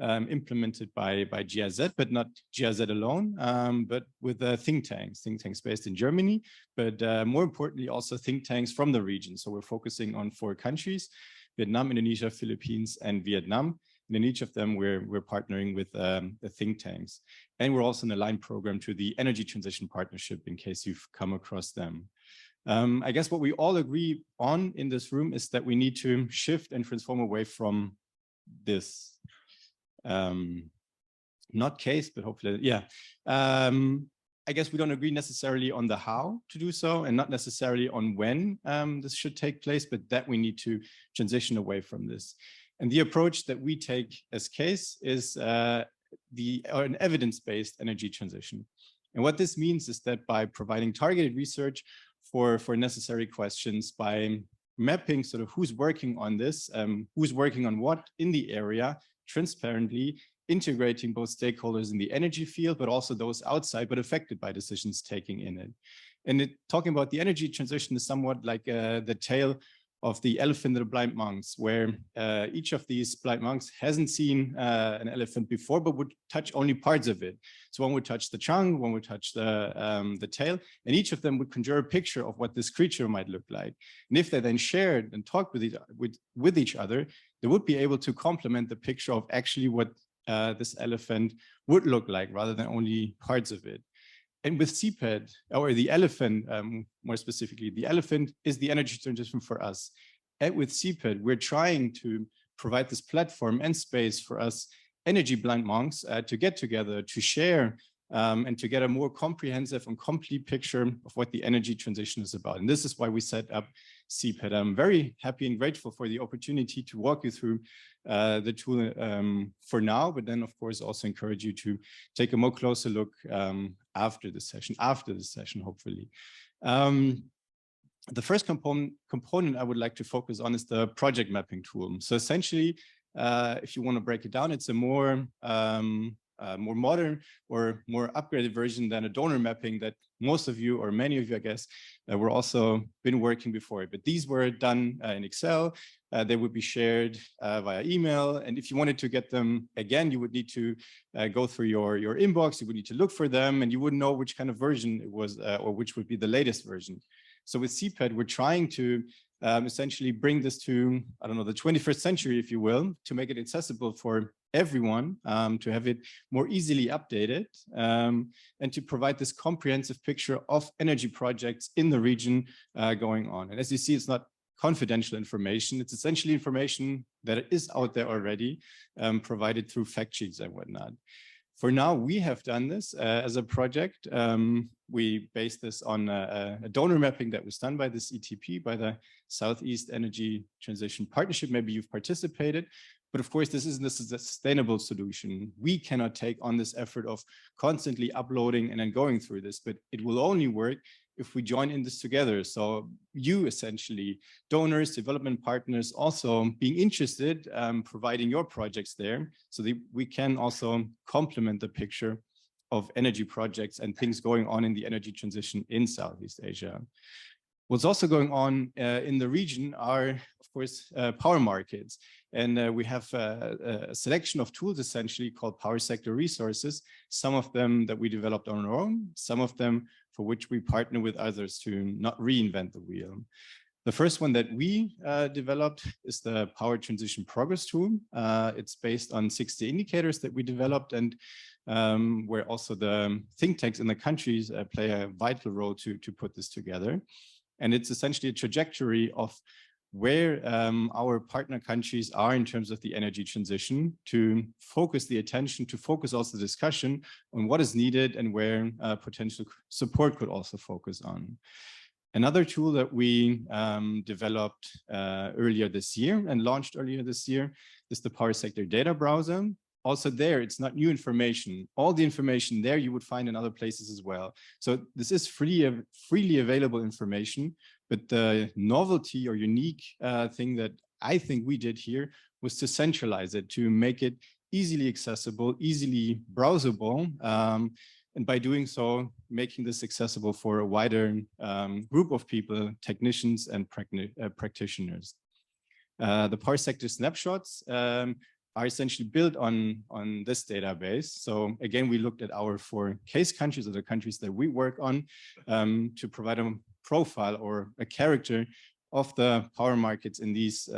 implemented by GIZ, but not GIZ alone, but with think tanks based in Germany, but more importantly, also think tanks from the region. So we're focusing on 4 countries, Vietnam, Indonesia, Philippines, and Vietnam. And in each of them, we're partnering with the think tanks. And we're also in a line program to the Energy Transition Partnership, in case you've come across them. I guess what we all agree on in this room is that we need to shift and transform away from this. Not case, but hopefully, yeah. I guess we don't agree necessarily on the how to do so, and not necessarily on when this should take place, but that we need to transition away from this. And the approach that we take as case is an evidence-based energy transition. And what this means is that by providing targeted research for necessary questions, by mapping sort of who's working on this, who's working on what in the area, transparently, integrating both stakeholders in the energy field, but also those outside, but affected by decisions taking in it. And talking about the energy transition is somewhat like the tale of the elephant and the blind monks, where each of these blind monks hasn't seen an elephant before, but would touch only parts of it. So one would touch the trunk, one would touch the tail, and each of them would conjure a picture of what this creature might look like. And if they then shared and talked with each other, they would be able to complement the picture of actually what this elephant would look like, rather than only parts of it. And with CPED, or the elephant, more specifically, the elephant is the energy transition for us. And with CPED, we're trying to provide this platform and space for us energy blind monks to get together, to share, and to get a more comprehensive and complete picture of what the energy transition is about. And this is why we set up CPED. I'm very happy and grateful for the opportunity to walk you through the tool for now, but then of course also encourage you to take a more closer look after the session, hopefully. The first component I would like to focus on is the project mapping tool. So essentially, if you want to break it down, it's a more modern or more upgraded version than a donor mapping that most of you, or many of you, I guess, were also been working before. But these were done in Excel. They would be shared via email. And if you wanted to get them again, you would need to go through your inbox. You would need to look for them, and you wouldn't know which kind of version it was, or which would be the latest version. So with CPED, we're trying to essentially bring this to, I don't know, the 21st century, if you will, to make it accessible for everyone, to have it more easily updated, and to provide this comprehensive picture of energy projects in the region going on. And as you see, it's not confidential information. It's essentially information that is out there already, provided through fact sheets and whatnot. For now, we have done this as a project. We based this on a donor mapping that was done by this ETP, by the Southeast Energy Transition Partnership. Maybe you've participated, but of course, this isn't a sustainable solution. We cannot take on this effort of constantly uploading and then going through this, but it will only work if we join in this together. So you essentially, donors, development partners, also being interested, providing your projects there so that we can also complement the picture of energy projects and things going on in the energy transition in Southeast Asia. What's also going on in the region are, of course, power markets. And we have a selection of tools essentially called power sector resources, some of them that we developed on our own, some of them for which we partner with others to not reinvent the wheel. The first one that we developed is the Power Transition Progress Tool. It's based on 60 indicators that we developed, and where also the think tanks in the countries play a vital role to put this together. And it's essentially a trajectory of where our partner countries are in terms of the energy transition, to focus the attention, to focus also the discussion on what is needed and where potential support could also focus on. Another tool that we developed earlier this year and launched earlier this year is the Power Sector Data Browser. Also there, it's not new information. All the information there you would find in other places as well. So this is freely available information, but the novelty or unique thing that I think we did here was to centralize it, to make it easily accessible, easily browsable, and by doing so, making this accessible for a wider group of people, technicians and practitioners. The Power Sector snapshots are essentially built on this database. So again, we looked at our 4 case countries, or the countries that we work on, to provide a profile or a character of the power markets in these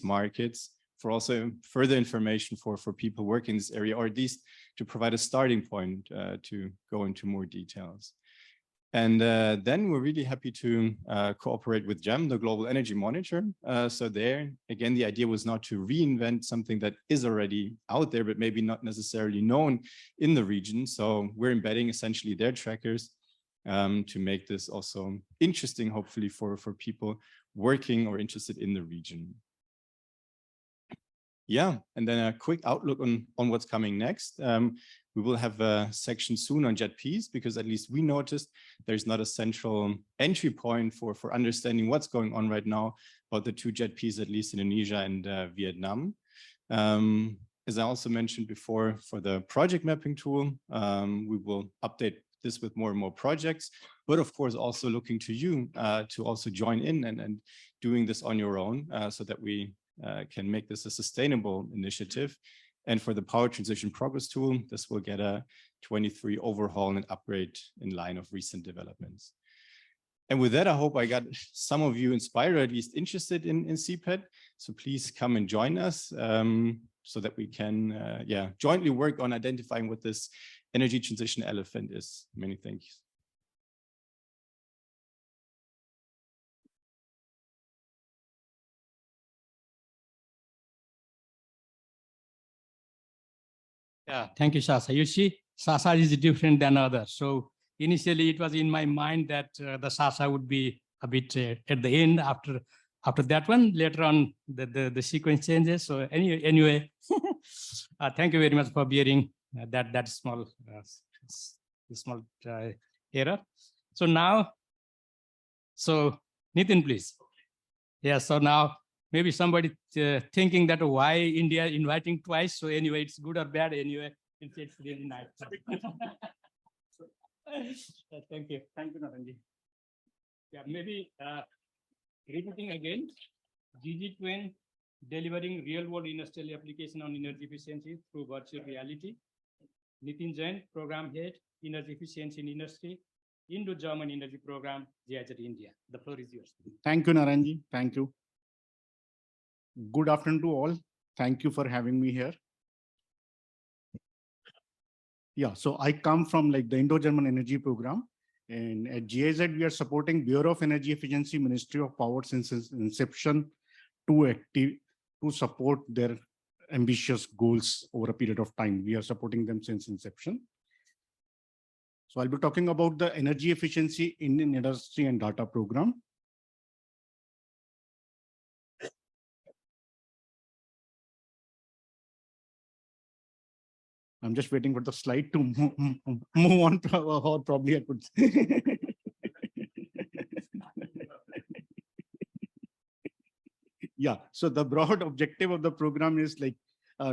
markets, for also further information for people working in this area, or at least to provide a starting point to go into more details. And then we're really happy to cooperate with GEM, the Global Energy Monitor. So there, again, the idea was not to reinvent something that is already out there, but maybe not necessarily known in the region. So we're embedding essentially their trackers to make this also interesting, hopefully, for people working or interested in the region. Yeah, and then a quick outlook on what's coming next. We will have a section soon on JETPs, because at least we noticed there's not a central entry point for understanding what's going on right now about the 2 JETPs, at least in Indonesia and Vietnam. as I also mentioned before, for the project mapping tool, we will update this with more and more projects, but of course also looking to you to also join in and doing this on your own so that we can make this a sustainable initiative. And for the power transition progress tool, this will get a 23 overhaul and upgrade in line of recent developments. And with that, I hope I got some of you inspired, or at least interested in CPET. So please come and join us so that we can jointly work on identifying what this energy transition elephant is. Many thanks. Yeah, thank you, Sasha. You see, Sasha is different than others. So initially it was in my mind that the Sasha would be a bit at the end after that one. Later on, the sequence changes. So anyway, thank you very much for bearing that small error. So now, Nitin, please. Yeah, so now maybe somebody thinking that why India inviting twice. So anyway, it's good or bad. Anyway, it's really nice. Thank you. Thank you, Naranji. Yeah, maybe repeating again, GG Twin delivering real-world industrial application on energy efficiency through virtual reality. Nitin Jain, Program Head, Energy Efficiency in Industry, Indo-German Energy Program, GIZ India. The floor is yours. Thank you, Naranji. Thank you. Good afternoon to all. Thank you for having me here. Yeah, so I come from like the Indo-German Energy Program, and at GIZ we are supporting Bureau of Energy Efficiency, Ministry of Power since its inception to support their ambitious goals over a period of time. We are supporting them since inception. So I'll be talking about the energy efficiency in industry and data program. I'm just waiting for the slide to move on, or probably I could. Yeah, so the broad objective of the program is like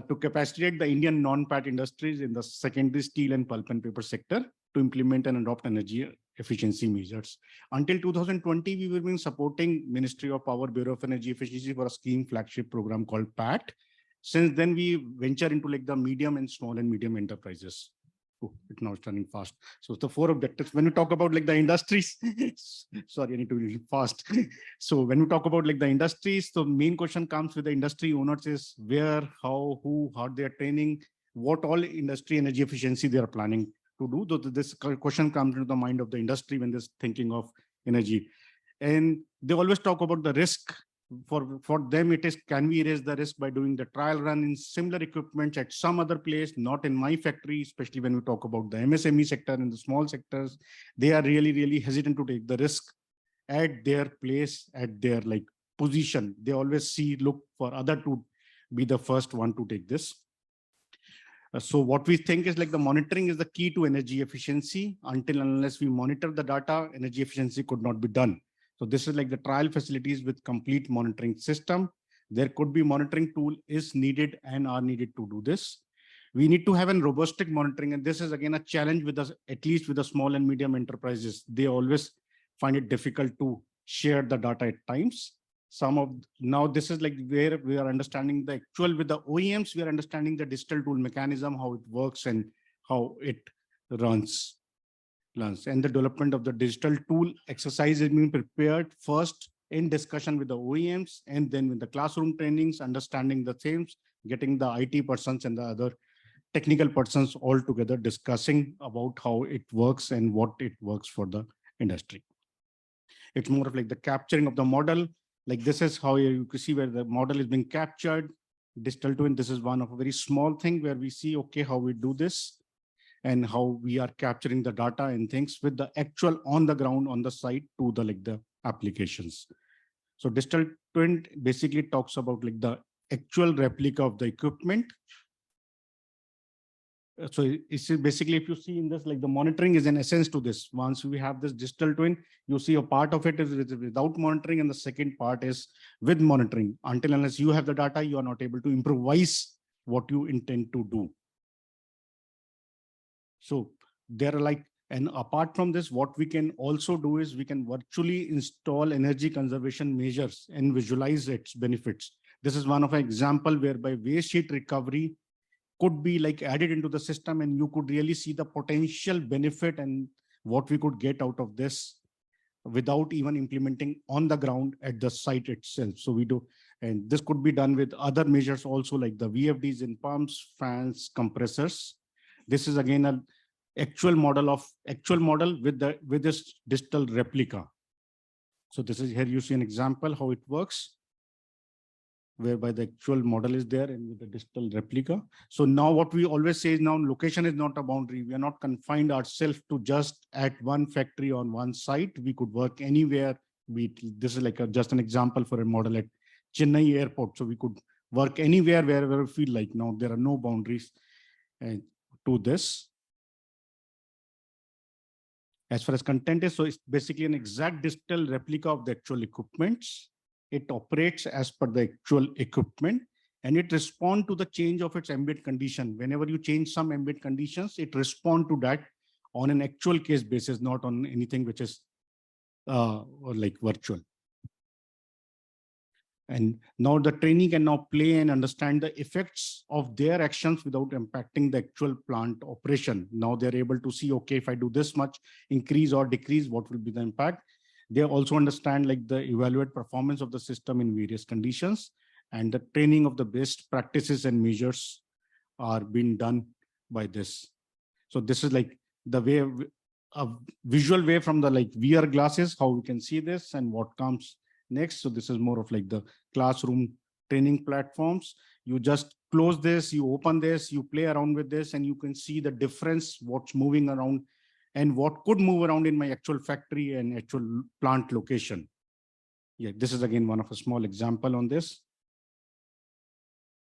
to capacitate the Indian non-PAT industries in the secondary steel and pulp and paper sector to implement and adopt energy efficiency measures. Until 2020, we were been supporting Ministry of Power, Bureau of Energy Efficiency for a scheme flagship program called PAT. Since then, we venture into like the medium and small and medium enterprises. Oh, it's now running fast. So the 4 objectives, when we talk about like the industries, sorry, I need to be fast. So when we talk about like the industries, the main question comes with the industry owners is where, how, who, how they are training, what all industry energy efficiency they are planning to do. So this question comes into the mind of the industry when they're thinking of energy. And they always talk about the risk. For them, it is, can we erase the risk by doing the trial run in similar equipment at some other place, not in my factory, especially when we talk about the MSME sector and the small sectors. They are really, really hesitant to take the risk at their place, at their like position. They always look for other to be the first one to take this. So what we think is like the monitoring is the key to energy efficiency. Until and unless we monitor the data, energy efficiency could not be done. So this is like the trial facilities with complete monitoring system. There could be monitoring tool is needed and are needed to do this. We need to have a robust monitoring. And this is again a challenge with us, at least with the small and medium enterprises. They always find it difficult to share the data at times. Now this is like where we are understanding the actual with the OEMs, we are understanding the digital tool mechanism, how it works and how it runs. And the development of the digital tool exercise is being prepared first in discussion with the OEMs and then with the classroom trainings, understanding the themes, getting the IT persons and the other technical persons all together discussing about how it works and what it works for the industry. It's more of like the capturing of the model. Like this is how you can see where the model is being captured. Digital twin, this is one of a very small thing where we see, okay, how we do this and how we are capturing the data and things with the actual on the ground on the site to the like the applications. So digital twin basically talks about like the actual replica of the equipment. So it's basically, if you see in this, like the monitoring is an essence to this. Once we have this digital twin, you see a part of it is without monitoring and the second part is with monitoring. Until unless you have the data, you are not able to improvise what you intend to do. So there are like, and apart from this, what we can also do is we can virtually install energy conservation measures and visualize its benefits. This is one of an example whereby waste heat recovery could be like added into the system, and you could really see the potential benefit and what we could get out of this without even implementing on the ground at the site itself. So we do, and this could be done with other measures also, like the VFDs in pumps, fans, compressors. This is again an actual model with this digital replica. So this is, here you see an example how it works, whereby the actual model is there and with the digital replica. So now what we always say is, now location is not a boundary. We are not confined ourselves to just at one factory on one site. We could work anywhere. This is like just an example for a model at Chennai airport. So we could work anywhere, wherever we feel like. Now there are no boundaries to this. As far as content is, so it's basically an exact digital replica of the actual equipments. It operates as per the actual equipment, and it responds to the change of its ambient condition. Whenever you change some ambient conditions, it responds to that on an actual case basis, not on anything which is like virtual. And now the trainee can now play and understand the effects of their actions without impacting the actual plant operation. Now they're able to see, okay, if I do this much increase or decrease, what will be the impact? They also understand like the evaluate performance of the system in various conditions, and the training of the best practices and measures are being done by this. So this is like the way, a visual way from the like VR glasses, how we can see this and what comes next. So this is more of like the classroom training platforms. You just close this, you open this, you play around with this, and you can see the difference, what's moving around and what could move around in my actual factory and actual plant location. Yeah, this is again one of a small example on this,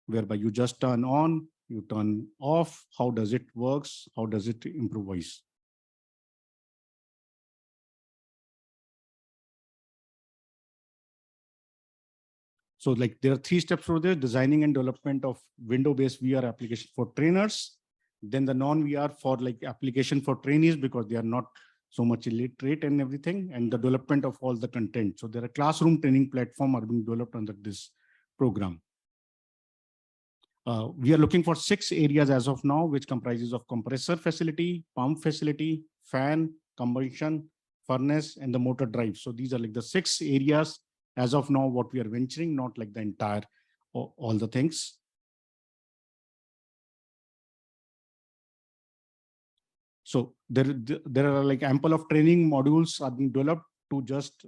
whereby you just turn on, you turn off. How does it works? How does it improvise? So like there are 3 steps for this: designing and development of window-based VR application for trainers, then the non-VR for like application for trainees, because they are not so much illiterate and everything, and the development of all the content. So there are classroom training platform are being developed under this program. We are looking for 6 areas as of now, which comprises of compressor facility, pump facility, fan, combustion, furnace, and the motor drive. So these are like the 6 areas as of now, what we are venturing, not like the entire, all the things. So there are like ample of training modules are being developed to just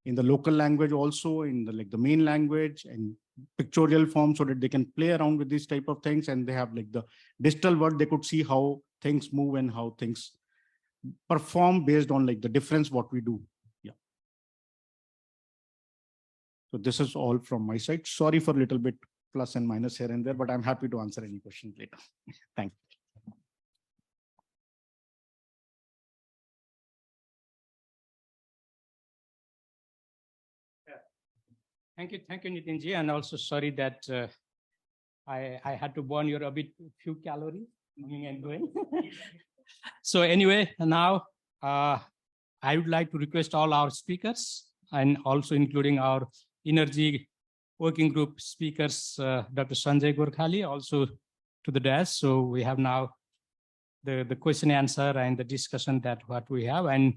in the local language, also in the like the main language and pictorial form, so that they can play around with these type of things, and they have like the digital world. They could see how things move and how things perform based on like the difference what we do. Yeah. So this is all from my side. Sorry for a little bit plus and minus here and there, but I'm happy to answer any questions later. Thank you. Thank you, Nitinji, and also sorry that I had to burn your a few calories coming and going. So anyway, now I would like to request all our speakers, and also including our energy working group speakers, Dr. Sanjay Gorkhali, also to the desk. So we have now the question answer and the discussion that what we have, and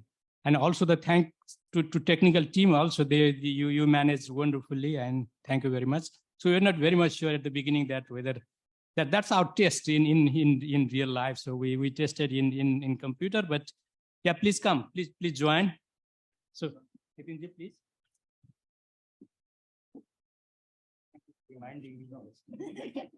also the thanks to technical team also. You managed wonderfully, and thank you very much. So we're not very much sure at the beginning that whether that's our test in real life. So we tested in computer, but yeah, please come, please join. So Nitinji, please. Reminding me.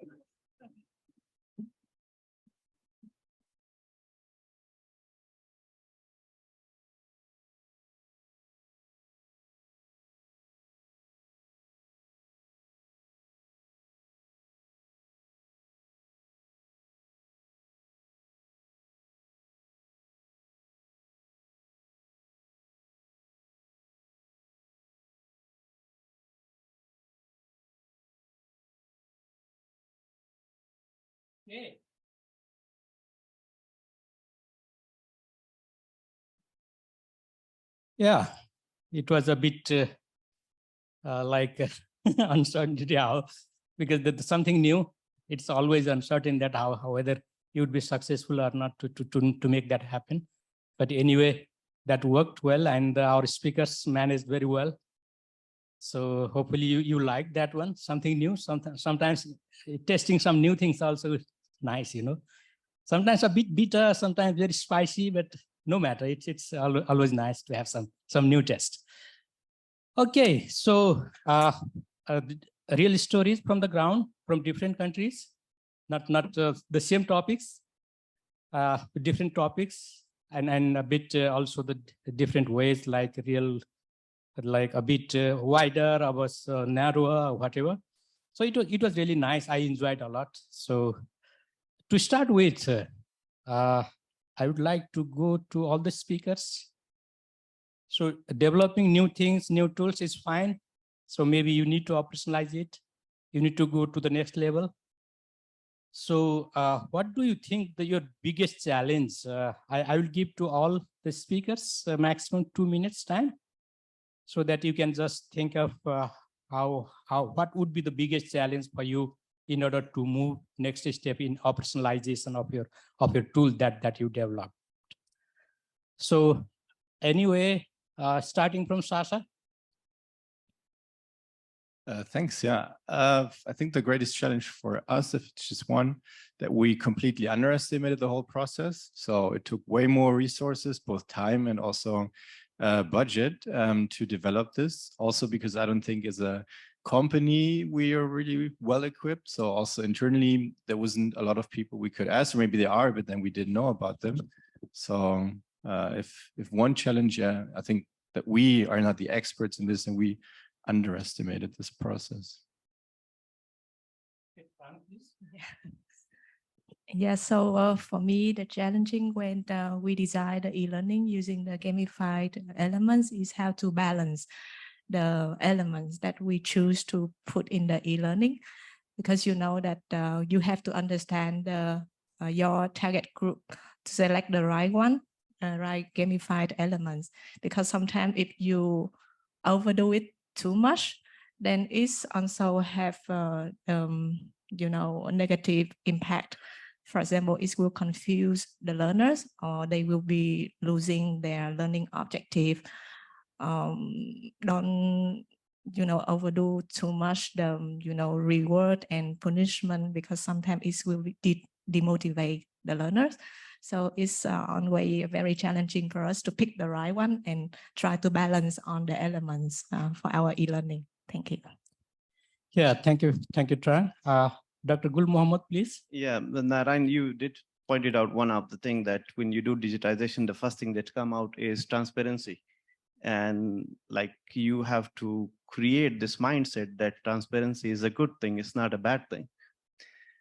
Okay. Yeah, it was a bit like uncertainty how, because that's something new. It's always uncertain that how whether you would be successful or not to make that happen. But anyway, that worked well, and our speakers managed very well. So hopefully you like that one, something new. Sometimes testing some new things also is nice, you know. Sometimes a bit bitter, sometimes very spicy, but no matter. It's always nice to have some new test. Okay, so real stories from the ground from different countries, not the same topics, different topics, and a bit also the different ways, like real, like a bit wider, or was narrower, or whatever. So it was really nice. I enjoyed a lot. So to start with, I would like to go to all the speakers. So developing new things, new tools is fine. So maybe you need to operationalize it. You need to go to the next level. So what do you think your biggest challenge? I will give to all the speakers maximum 2 minutes time, so that you can just think of what would be the biggest challenge for you in order to move next step in operationalization of your tool that you develop. So anyway, starting from Sasha. Thanks. Yeah, I think the greatest challenge for us, if it's just one, that we completely underestimated the whole process. So it took way more resources, both time and also budget, to develop this. Also because I don't think as a company we are really well equipped. So also internally there wasn't a lot of people we could ask, or maybe they are, but then we didn't know about them. So if one challenge, yeah, I think that we are not the experts in this, and we underestimated this process. Yeah, so for me, the challenging when we design the e-learning using the gamified elements is how to balance the elements that we choose to put in the e-learning, because you know that you have to understand your target group to select the right one, right gamified elements, because sometimes if you overdo it too much, then it's also have you know, a negative impact. For example, it will confuse the learners, or they will be losing their learning objective. Don't, you know, overdo too much the, you know, reward and punishment, because sometimes it will demotivate the learners. So it's on way very challenging for us to pick the right one and try to balance on the elements for our e-learning. Thank you. Yeah, thank you, Tran. Dr. Gul Mohammed, please. Yeah, Narayan, you did pointed out one of the thing that when you do digitization, the first thing that come out is transparency. And like you have to create this mindset that transparency is a good thing, it's not a bad thing.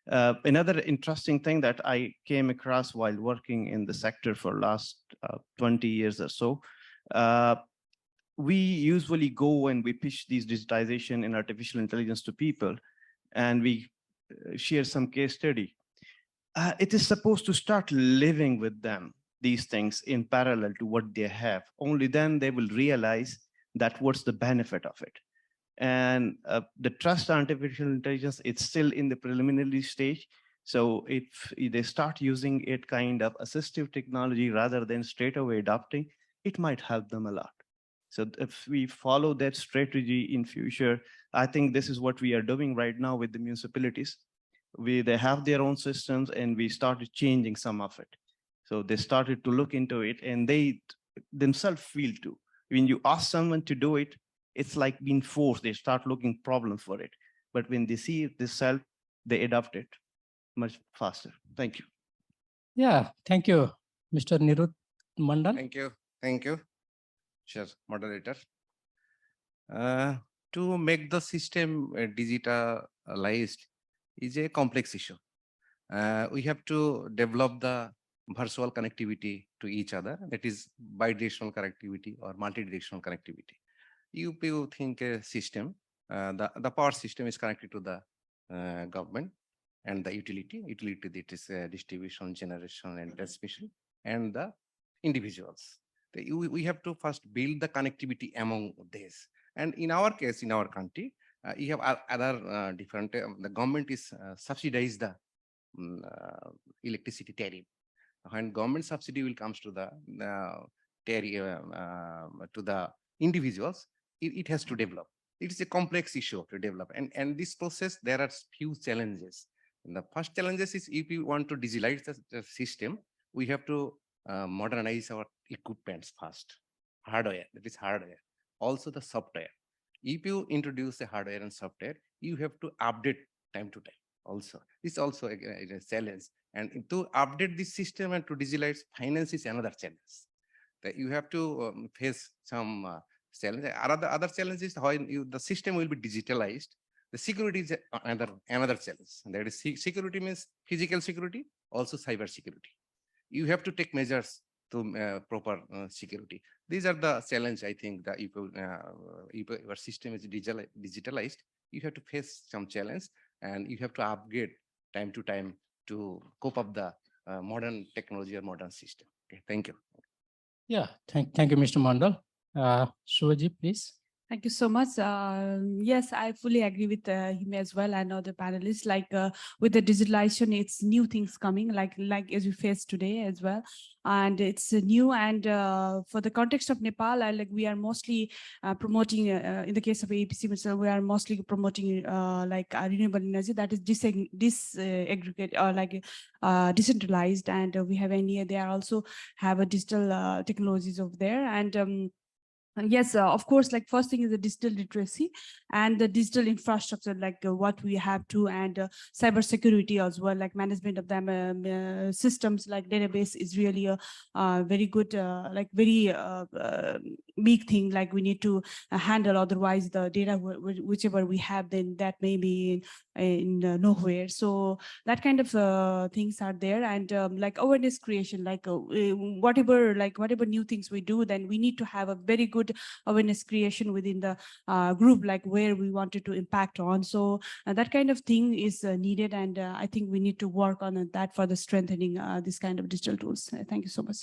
Another interesting thing that I came across while working in the sector for last 20 years or so, we usually go and we pitch these digitization and artificial intelligence to people, and we share some case study. It is supposed to start living with them, these things in parallel to what they have. Only then they will realize that what's the benefit of it. And the trust artificial intelligence, it's still in the preliminary stage. So if they start using it kind of assistive technology rather than straight away adopting, it might help them a lot. So if we follow that strategy in future, I think this is what we are doing right now with the municipalities. They have their own systems, and we started changing some of it. So they started to look into it, and they themselves feel too. When you ask someone to do it, it's like being forced. They start looking problems for it. But when they see it themselves, they adopt it much faster. Thank you. Yeah, thank you, Mr. Nirut Mandal. Thank you, Sure, moderator. To make the system digitalized is a complex issue. We have to develop the virtual connectivity to each other, that is bidirectional connectivity or multidirectional connectivity. You think a system, the power system is connected to the government, and the utility. Utility that is distribution, generation, and transmission, and the individuals. We have to first build the connectivity among these. And in our case, in our country, you have other different, the government is subsidize the electricity tariff. When government subsidy will comes to the tariff, to the individuals, it has to develop. It is a complex issue to develop. And this process, there are few challenges. And the first challenges is if you want to digitalize the system, we have to modernize our equipments first. Hardware, that is hardware. Also the software. If you introduce the hardware and software, you have to update time to time also. This is also a challenge. And to update this system and to digitalize finance is another challenge. That you have to face some challenge. Other challenges when the system will be digitalized. The security is another challenge. That is security means physical security, also cyber security. You have to take measures to proper security. These are the challenge, I think, that if your system is digitalized, you have to face some challenge and you have to upgrade time to time to cope up the modern technology or modern system. Okay, thank you. Yeah, thank you, Mr. Mandal. Shivaji, please. Thank you so much. Yes, I fully agree with him as well and other panelists. Like with the digitalization, it's new things coming, like as we face today as well, and it's new. And for the context of Nepal, we are mostly promoting. In the case of APC, we are mostly promoting renewable energy that is disaggregate or decentralized, and we have they are also have a digital technologies over there. And yes, of course, first thing is the digital literacy and the digital infrastructure, what we have to, and cyber security as well, management of them systems like database is really a very good, very big thing, we need to handle. Otherwise, the data, whichever we have, then that may be in nowhere. So that kind of things are there. And awareness creation, whatever new things we do, then we need to have a very good awareness creation within the group, where we wanted to impact on. So that kind of thing is needed, and I think we need to work on that for the strengthening this kind of digital tools. Thank you so much.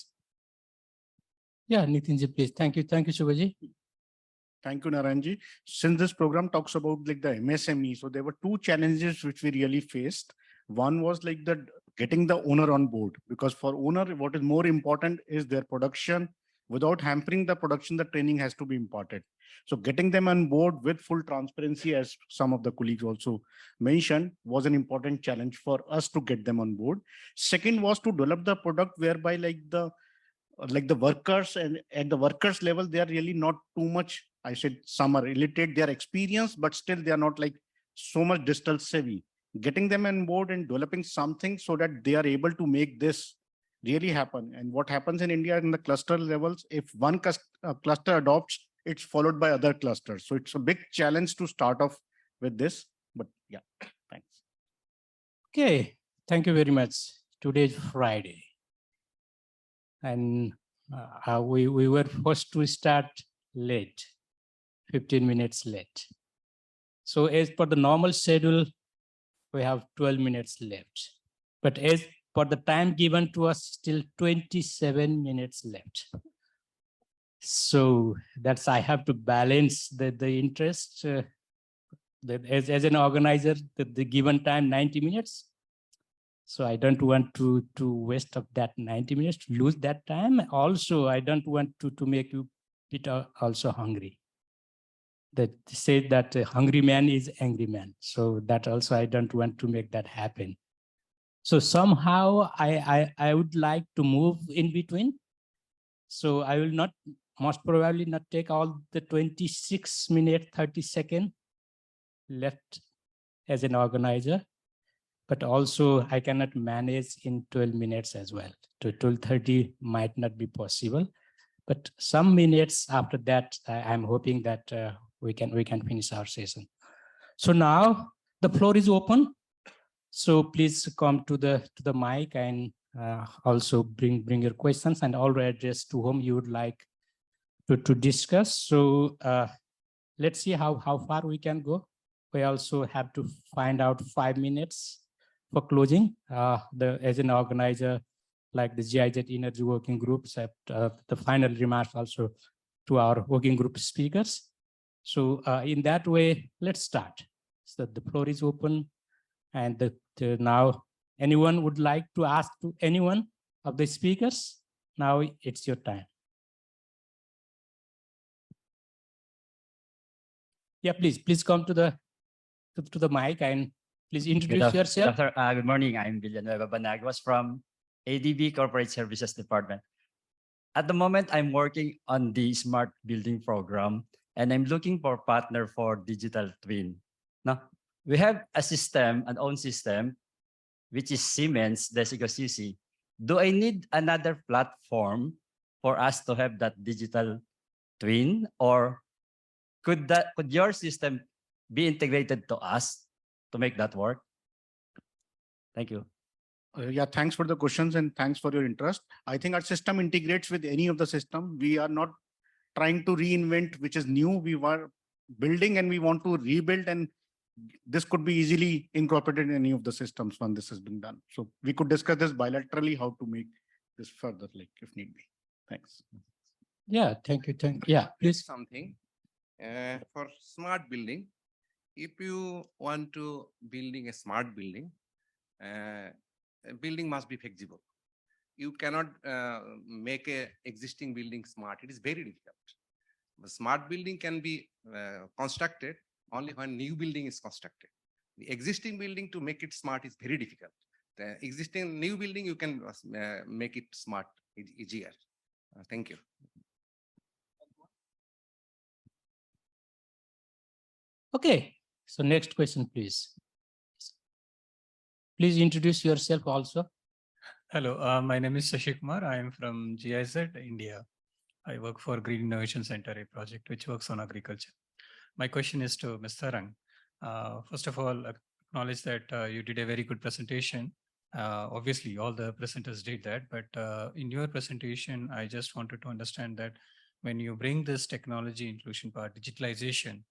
Yeah, Nitinji, please. Thank you, Shivaji. Thank you, Naranji. Since this program talks about the MSME, so there were two challenges which we really faced. One was getting the owner on board, because for owner, what is more important is their production. Without hampering the production, the training has to be imparted. So getting them on board with full transparency, as some of the colleagues also mentioned, was an important challenge for us to get them on board. Second was to develop the product whereby the workers, and at the workers level, they are really not too much, I said some are illiterate, they are experienced, but still they are not so much digital savvy. Getting them on board and developing something so that they are able to make this really happen. And what happens in India in the cluster levels, if one cluster adopts, it's followed by other clusters. So it's a big challenge to start off with this, but yeah, thanks. Okay, thank you very much. Today is Friday. And we were forced to start late, 15 minutes late. So as per the normal schedule, we have 12 minutes left. But as for the time given to us, still 27 minutes left. So that's, I have to balance the interest. As an organizer, the given time, 90 minutes. So I don't want to waste of that 90 minutes, to lose that time. Also, I don't want to make you bit also hungry. That say that a hungry man is angry man. So that also, I don't want to make that happen. So somehow I would like to move in between. So I will not, most probably not take all the 26 minutes, 30 seconds left as an organizer, but also I cannot manage in 12 minutes as well. To 12:30 might not be possible, but some minutes after that, I'm hoping that we can finish our session. So now the floor is open. So please come to the mic and also bring your questions and all address to whom you would like to discuss. So let's see how far we can go. We also have to find out 5 minutes for closing, as an organizer, like the GIZ Energy Working Groups, the final remarks also to our working group speakers. So in that way, let's start. So the floor is open, and now anyone would like to ask to anyone of the speakers? Now it's your time. Yeah, please come to the mic and please introduce yourself. Good morning. I'm Villanueva Banaguas from ADB Corporate Services Department. At the moment, I'm working on the Smart Building Program, and I'm looking for a partner for digital twin. Now, we have a system, an own system, which is Siemens Desigo CC. Do I need another platform for us to have that digital twin, or could your system be integrated to us to make that work? Thank you. Yeah, thanks for the questions and thanks for your interest. I think our system integrates with any of the system. We are not trying to reinvent which is new. We were building and we want to rebuild, and this could be easily incorporated in any of the systems when this has been done. So we could discuss this bilaterally, how to make this further, like if need be. Thanks. Yeah, thank you. Yeah, please. Something for smart building. If you want to building a smart building, a building must be flexible. You cannot make a existing building smart. It is very difficult. The smart building can be constructed only when new building is constructed. The existing building, to make it smart, is very difficult. The existing new building, you can make it smart easier. Thank you. Okay, so next question, please. Please introduce yourself also. Hello, my name is Shashi Kumar. I am from GIZ, India. I work for Green Innovation Center, a project which works on agriculture. My question is to Ms. Tharang. First of all, acknowledge that you did a very good presentation. Obviously, all the presenters did that, but in your presentation, I just wanted to understand that when you bring this technology inclusion part, digitalization,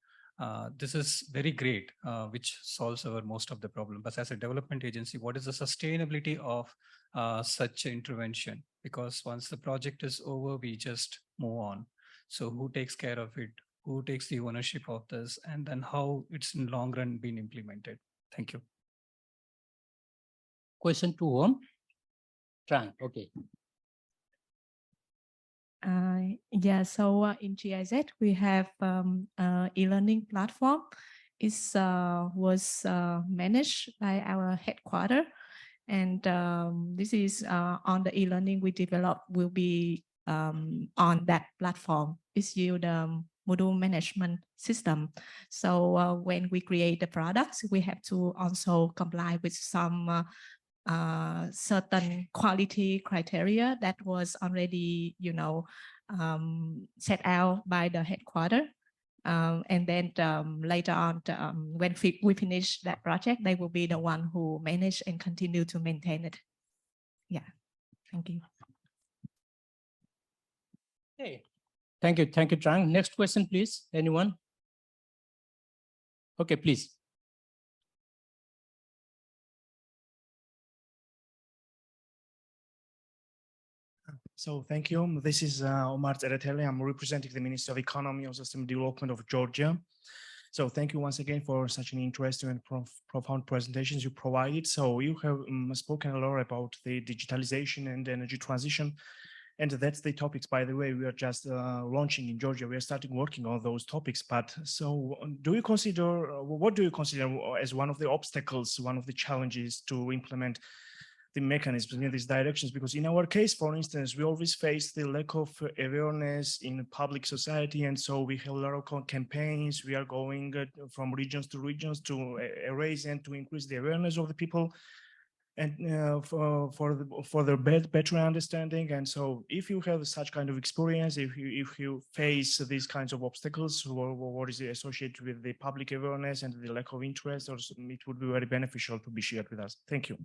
this is very great, which solves our most of the problem. But as a development agency, what is the sustainability of such intervention? Because once the project is over, we just move on. So who takes care of it? Who takes the ownership of this? And then how it's in long run been implemented? Thank you. Question to whom? Trang, okay. Yeah, so in GIZ, we have e-learning platform. It was managed by our headquarters. And this is on the e-learning we developed will be on that platform. It's the module management system. So when we create the products, we have to also comply with some certain quality criteria that was already, set out by the headquarters. And then later on, when we finish that project, they will be the one who manage and continue to maintain it. Yeah, thank you. Hey, thank you, Trang. Next question, please. Anyone? Okay, please. So thank you. This is Omar Tereteli. I'm representing the Ministry of Economy and Sustainable Development of Georgia. So thank you once again for such an interesting and profound presentations you provided. So you have spoken a lot about the digitalization and energy transition. And that's the topics, by the way, we are just launching in Georgia. We are starting working on those topics. But so do you consider, what do you consider as one of the obstacles, one of the challenges to implement the mechanisms in these directions? Because in our case, for instance, we always face the lack of awareness in public society. And so we have a lot of campaigns. We are going from regions to raise and to increase the awareness of the people and for the better understanding. And so if you have such kind of experience, if you face these kinds of obstacles, what is associated with the public awareness and the lack of interest, or it would be very beneficial to be shared with us. Thank you.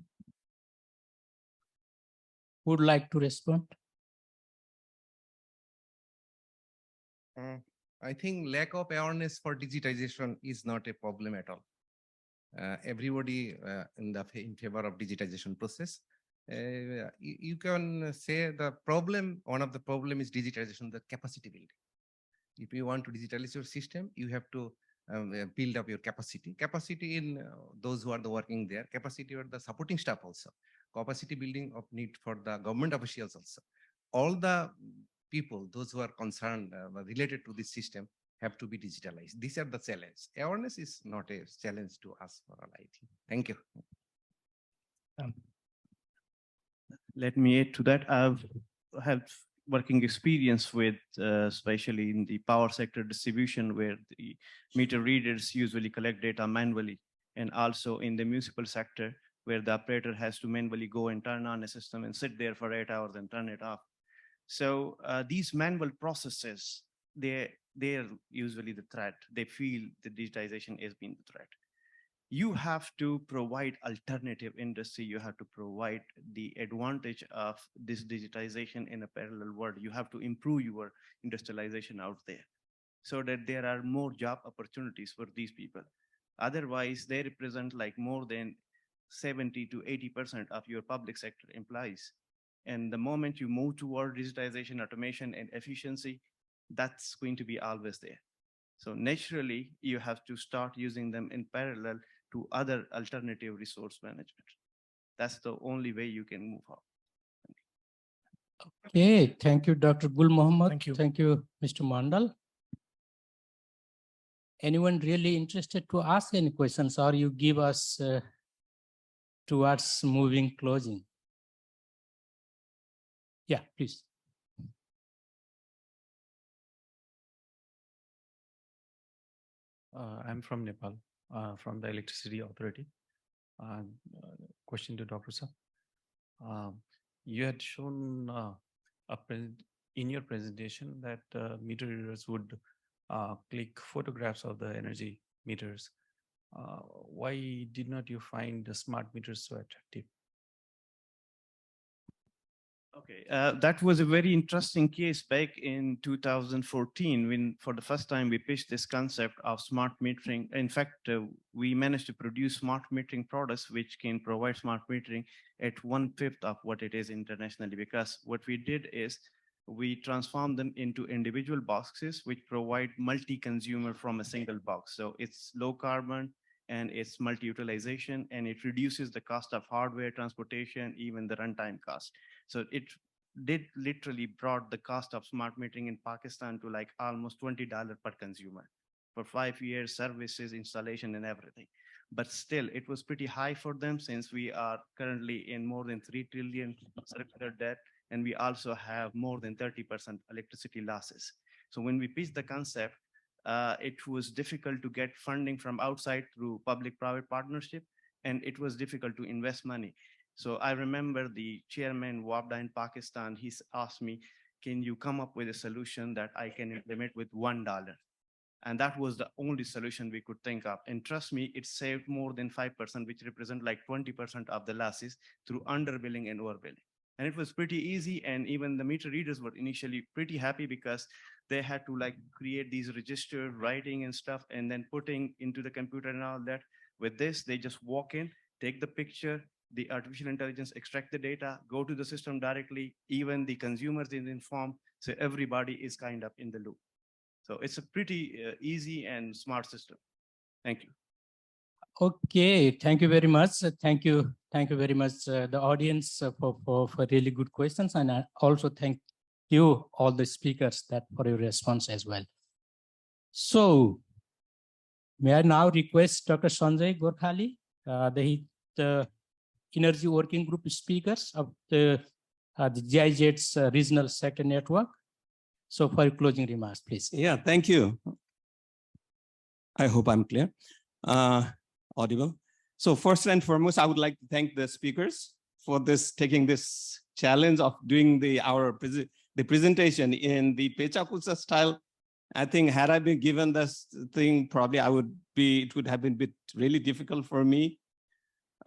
Would like to respond? I think lack of awareness for digitization is not a problem at all. everybody in favor of digitization process. You can say the problem, one of the problem is digitization, the capacity building. If you want to digitalize your system, you have to build up your capacity. Capacity in those who are working there, capacity or the supporting staff also, capacity building of need for the government officials also. All the people, those who are concerned related to this system have to be digitalized. These are the challenge. Awareness is not a challenge to us for all, I think. Thank you. Let me add to that. I've had working experience with, especially in the power sector distribution, where the meter readers usually collect data manually, and also in the municipal sector, where the operator has to manually go and turn on a system and sit there for 8 hours and turn it off. So these manual processes, they're usually the threat. They feel the digitization has been the threat. You have to provide alternative industry. You have to provide the advantage of this digitization in a parallel world. You have to improve your industrialization out there so that there are more job opportunities for these people. Otherwise, they represent like more than 70 to 80% of your public sector employees. And the moment you move toward digitization, automation, and efficiency, that's going to be always there. So naturally, you have to start using them in parallel to other alternative resource management. That's the only way you can move on. Okay, thank you, Dr. Gul Mohammed. Thank you. Thank you, Mr. Mandal. Anyone really interested to ask any questions, or you give us towards moving closing? Yeah, please. I'm from Nepal, from the Electricity Authority. Question to Dr. Sir. You had shown in your presentation that meter readers would click photographs of the energy meters. Why did not you find the smart meters so attractive? Okay, that was a very interesting case back in 2014 when for the first time we pitched this concept of smart metering. In fact, we managed to produce smart metering products which can provide smart metering at 1/5 of what it is internationally, because what we did is we transformed them into individual boxes which provide multi-consumer from a single box. So it's low carbon and it's multi-utilization, and it reduces the cost of hardware, transportation, even the runtime cost. So it did literally brought the cost of smart metering in Pakistan to like almost $20 per consumer for 5 years, services, installation, and everything. But still, it was pretty high for them since we are currently in more than 3 trillion circular debt, and we also have more than 30% electricity losses. So when we pitched the concept, it was difficult to get funding from outside through public-private partnership, and it was difficult to invest money. So I remember the chairman Wabda in Pakistan, he asked me, can you come up with a solution that I can implement with $1? And that was the only solution we could think of. And trust me, it saved more than 5%, which represent like 20% of the losses through underbilling and overbilling. And it was pretty easy. And even the meter readers were initially pretty happy because they had to like create these registered writing and stuff and then putting into the computer and all that. With this, they just walk in, take the picture, the artificial intelligence extract the data, go to the system directly, even the consumers is informed. So everybody is kind of in the loop. So it's a pretty easy and smart system. Thank you. Okay, thank you very much. Thank you very much, the audience, for really good questions. And I also thank you, all the speakers, for your response as well. So may I now request Dr. Sanjay Gorkhali, the Energy Working Group speakers of the GIZ's Regional Sector Network. So for your closing remarks, please. Yeah, thank you. I hope I'm clear, audible. So first and foremost, I would like to thank the speakers for taking this challenge of doing the presentation in the Pechakucha style. I think had I been given this thing, probably it would have been really difficult for me.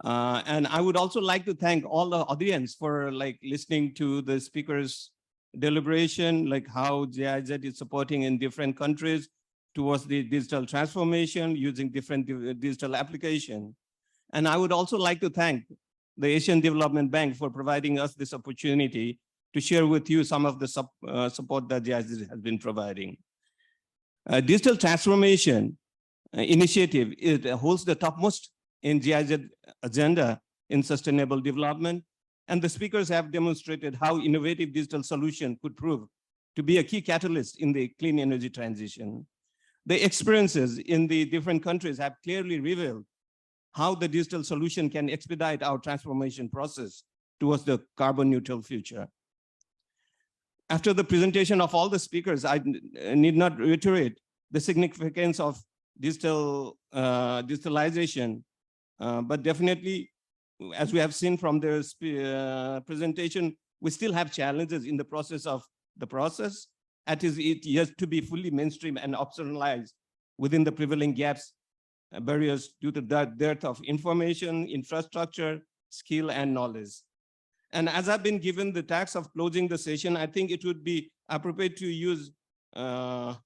And I would also like to thank all the audience for like listening to the speakers' deliberation, like how GIZ is supporting in different countries towards the digital transformation using different digital application. And I would also like to thank the Asian Development Bank for providing us this opportunity to share with you some of the support that GIZ has been providing. Digital transformation initiative holds the topmost in GIZ agenda in sustainable development. And the speakers have demonstrated how innovative digital solution could prove to be a key catalyst in the clean energy transition. The experiences in the different countries have clearly revealed how the digital solution can expedite our transformation process towards the carbon neutral future. After the presentation of all the speakers, I need not reiterate the significance of digitalization, but definitely, as we have seen from their presentation, we still have challenges in the process of the process. It has to be fully mainstream and operationalized within the prevailing gaps, barriers due to the dearth of information, infrastructure, skill, and knowledge. And as I've been given the task of closing the session, I think it would be appropriate to use or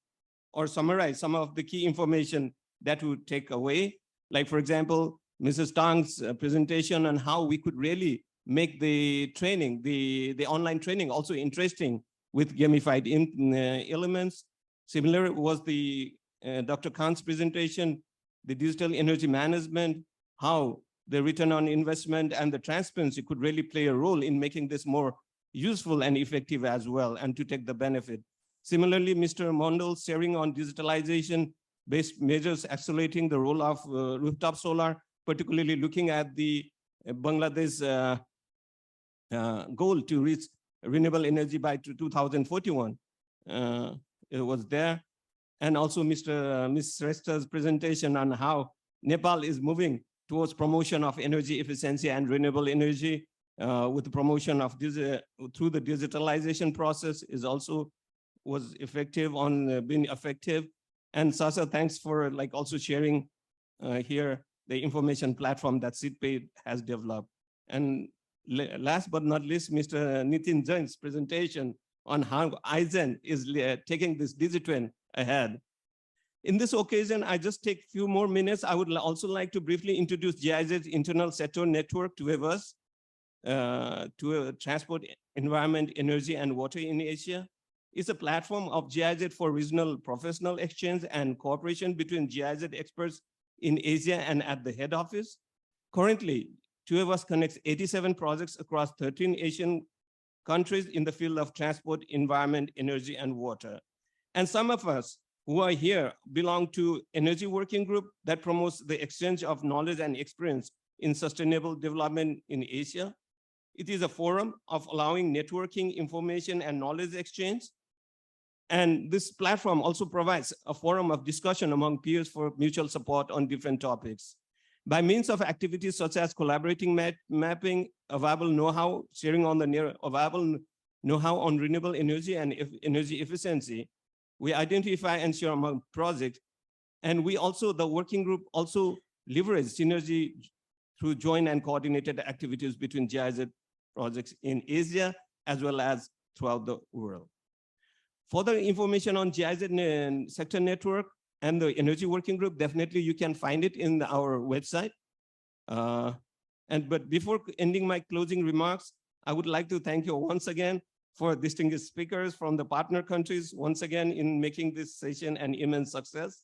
summarize some of the key information that we would take away. Like, for example, Mrs. Tang's presentation on how we could really make the training, the online training also interesting with gamified elements. Similar was the Dr. Khan's presentation, the digital energy management, how the return on investment and the transparency could really play a role in making this more useful and effective as well, and to take the benefit. Similarly, Mr. Mondal sharing on digitalization-based measures accelerating the role of rooftop solar, particularly looking at the Bangladesh goal to reach renewable energy by 2041. It was there. And also Ms. Shrestha's presentation on how Nepal is moving towards promotion of energy efficiency and renewable energy with the promotion of this through the digitalization process was effective on being effective. And Sasha, thanks for also sharing here the information platform that SIDPay has developed. And last but not least, Mr. Nitin Jain's presentation on how Aizen is taking this DigiTrend ahead. In this occasion, I just take a few more minutes. I would also like to briefly introduce GIZ's internal sector network, TUEVAS, to transport, environment, energy, and water in Asia. It's a platform of GIZ for regional professional exchange and cooperation between GIZ experts in Asia and at the head office. Currently, TUEVAS connects 87 projects across 13 Asian countries in the field of transport, environment, energy, and water. And some of us who are here belong to Energy Working Group that promotes the exchange of knowledge and experience in sustainable development in Asia. It is a forum of allowing networking, information, and knowledge exchange. And this platform also provides a forum of discussion among peers for mutual support on different topics. By means of activities such as collaborating mapping, available know-how, sharing on the available know-how on renewable energy and energy efficiency, we identify and share among projects. And we also, the working group also leverage synergy through joint and coordinated activities between GIZ projects in Asia, as well as throughout the world. Further information on GIZ sector network and the Energy Working Group, definitely you can find it in our website. But before ending my closing remarks, I would like to thank you once again for distinguished speakers from the partner countries, once again in making this session an immense success.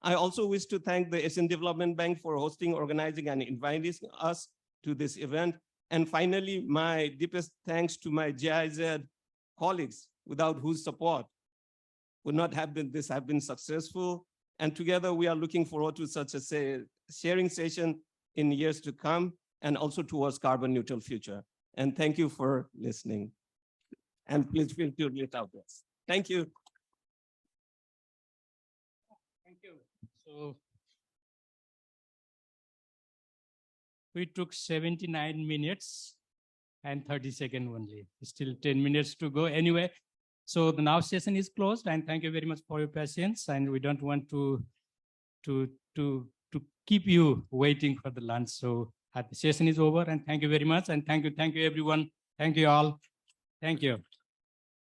I also wish to thank the Asian Development Bank for hosting, organizing, and inviting us to this event. And finally, my deepest thanks to my GIZ colleagues, without whose support would not have been successful. And together we are looking forward to such a sharing session in years to come, and also towards carbon neutral future. And thank you for listening. And please feel free to reach out to us. Thank you. Thank you. So we took 79 minutes and 30 seconds only. Still 10 minutes to go anyway. So the now session is closed, and thank you very much for your patience. And we don't want to keep you waiting for the lunch. So the session is over, and thank you very much. And thank you everyone. Thank you all. Thank you.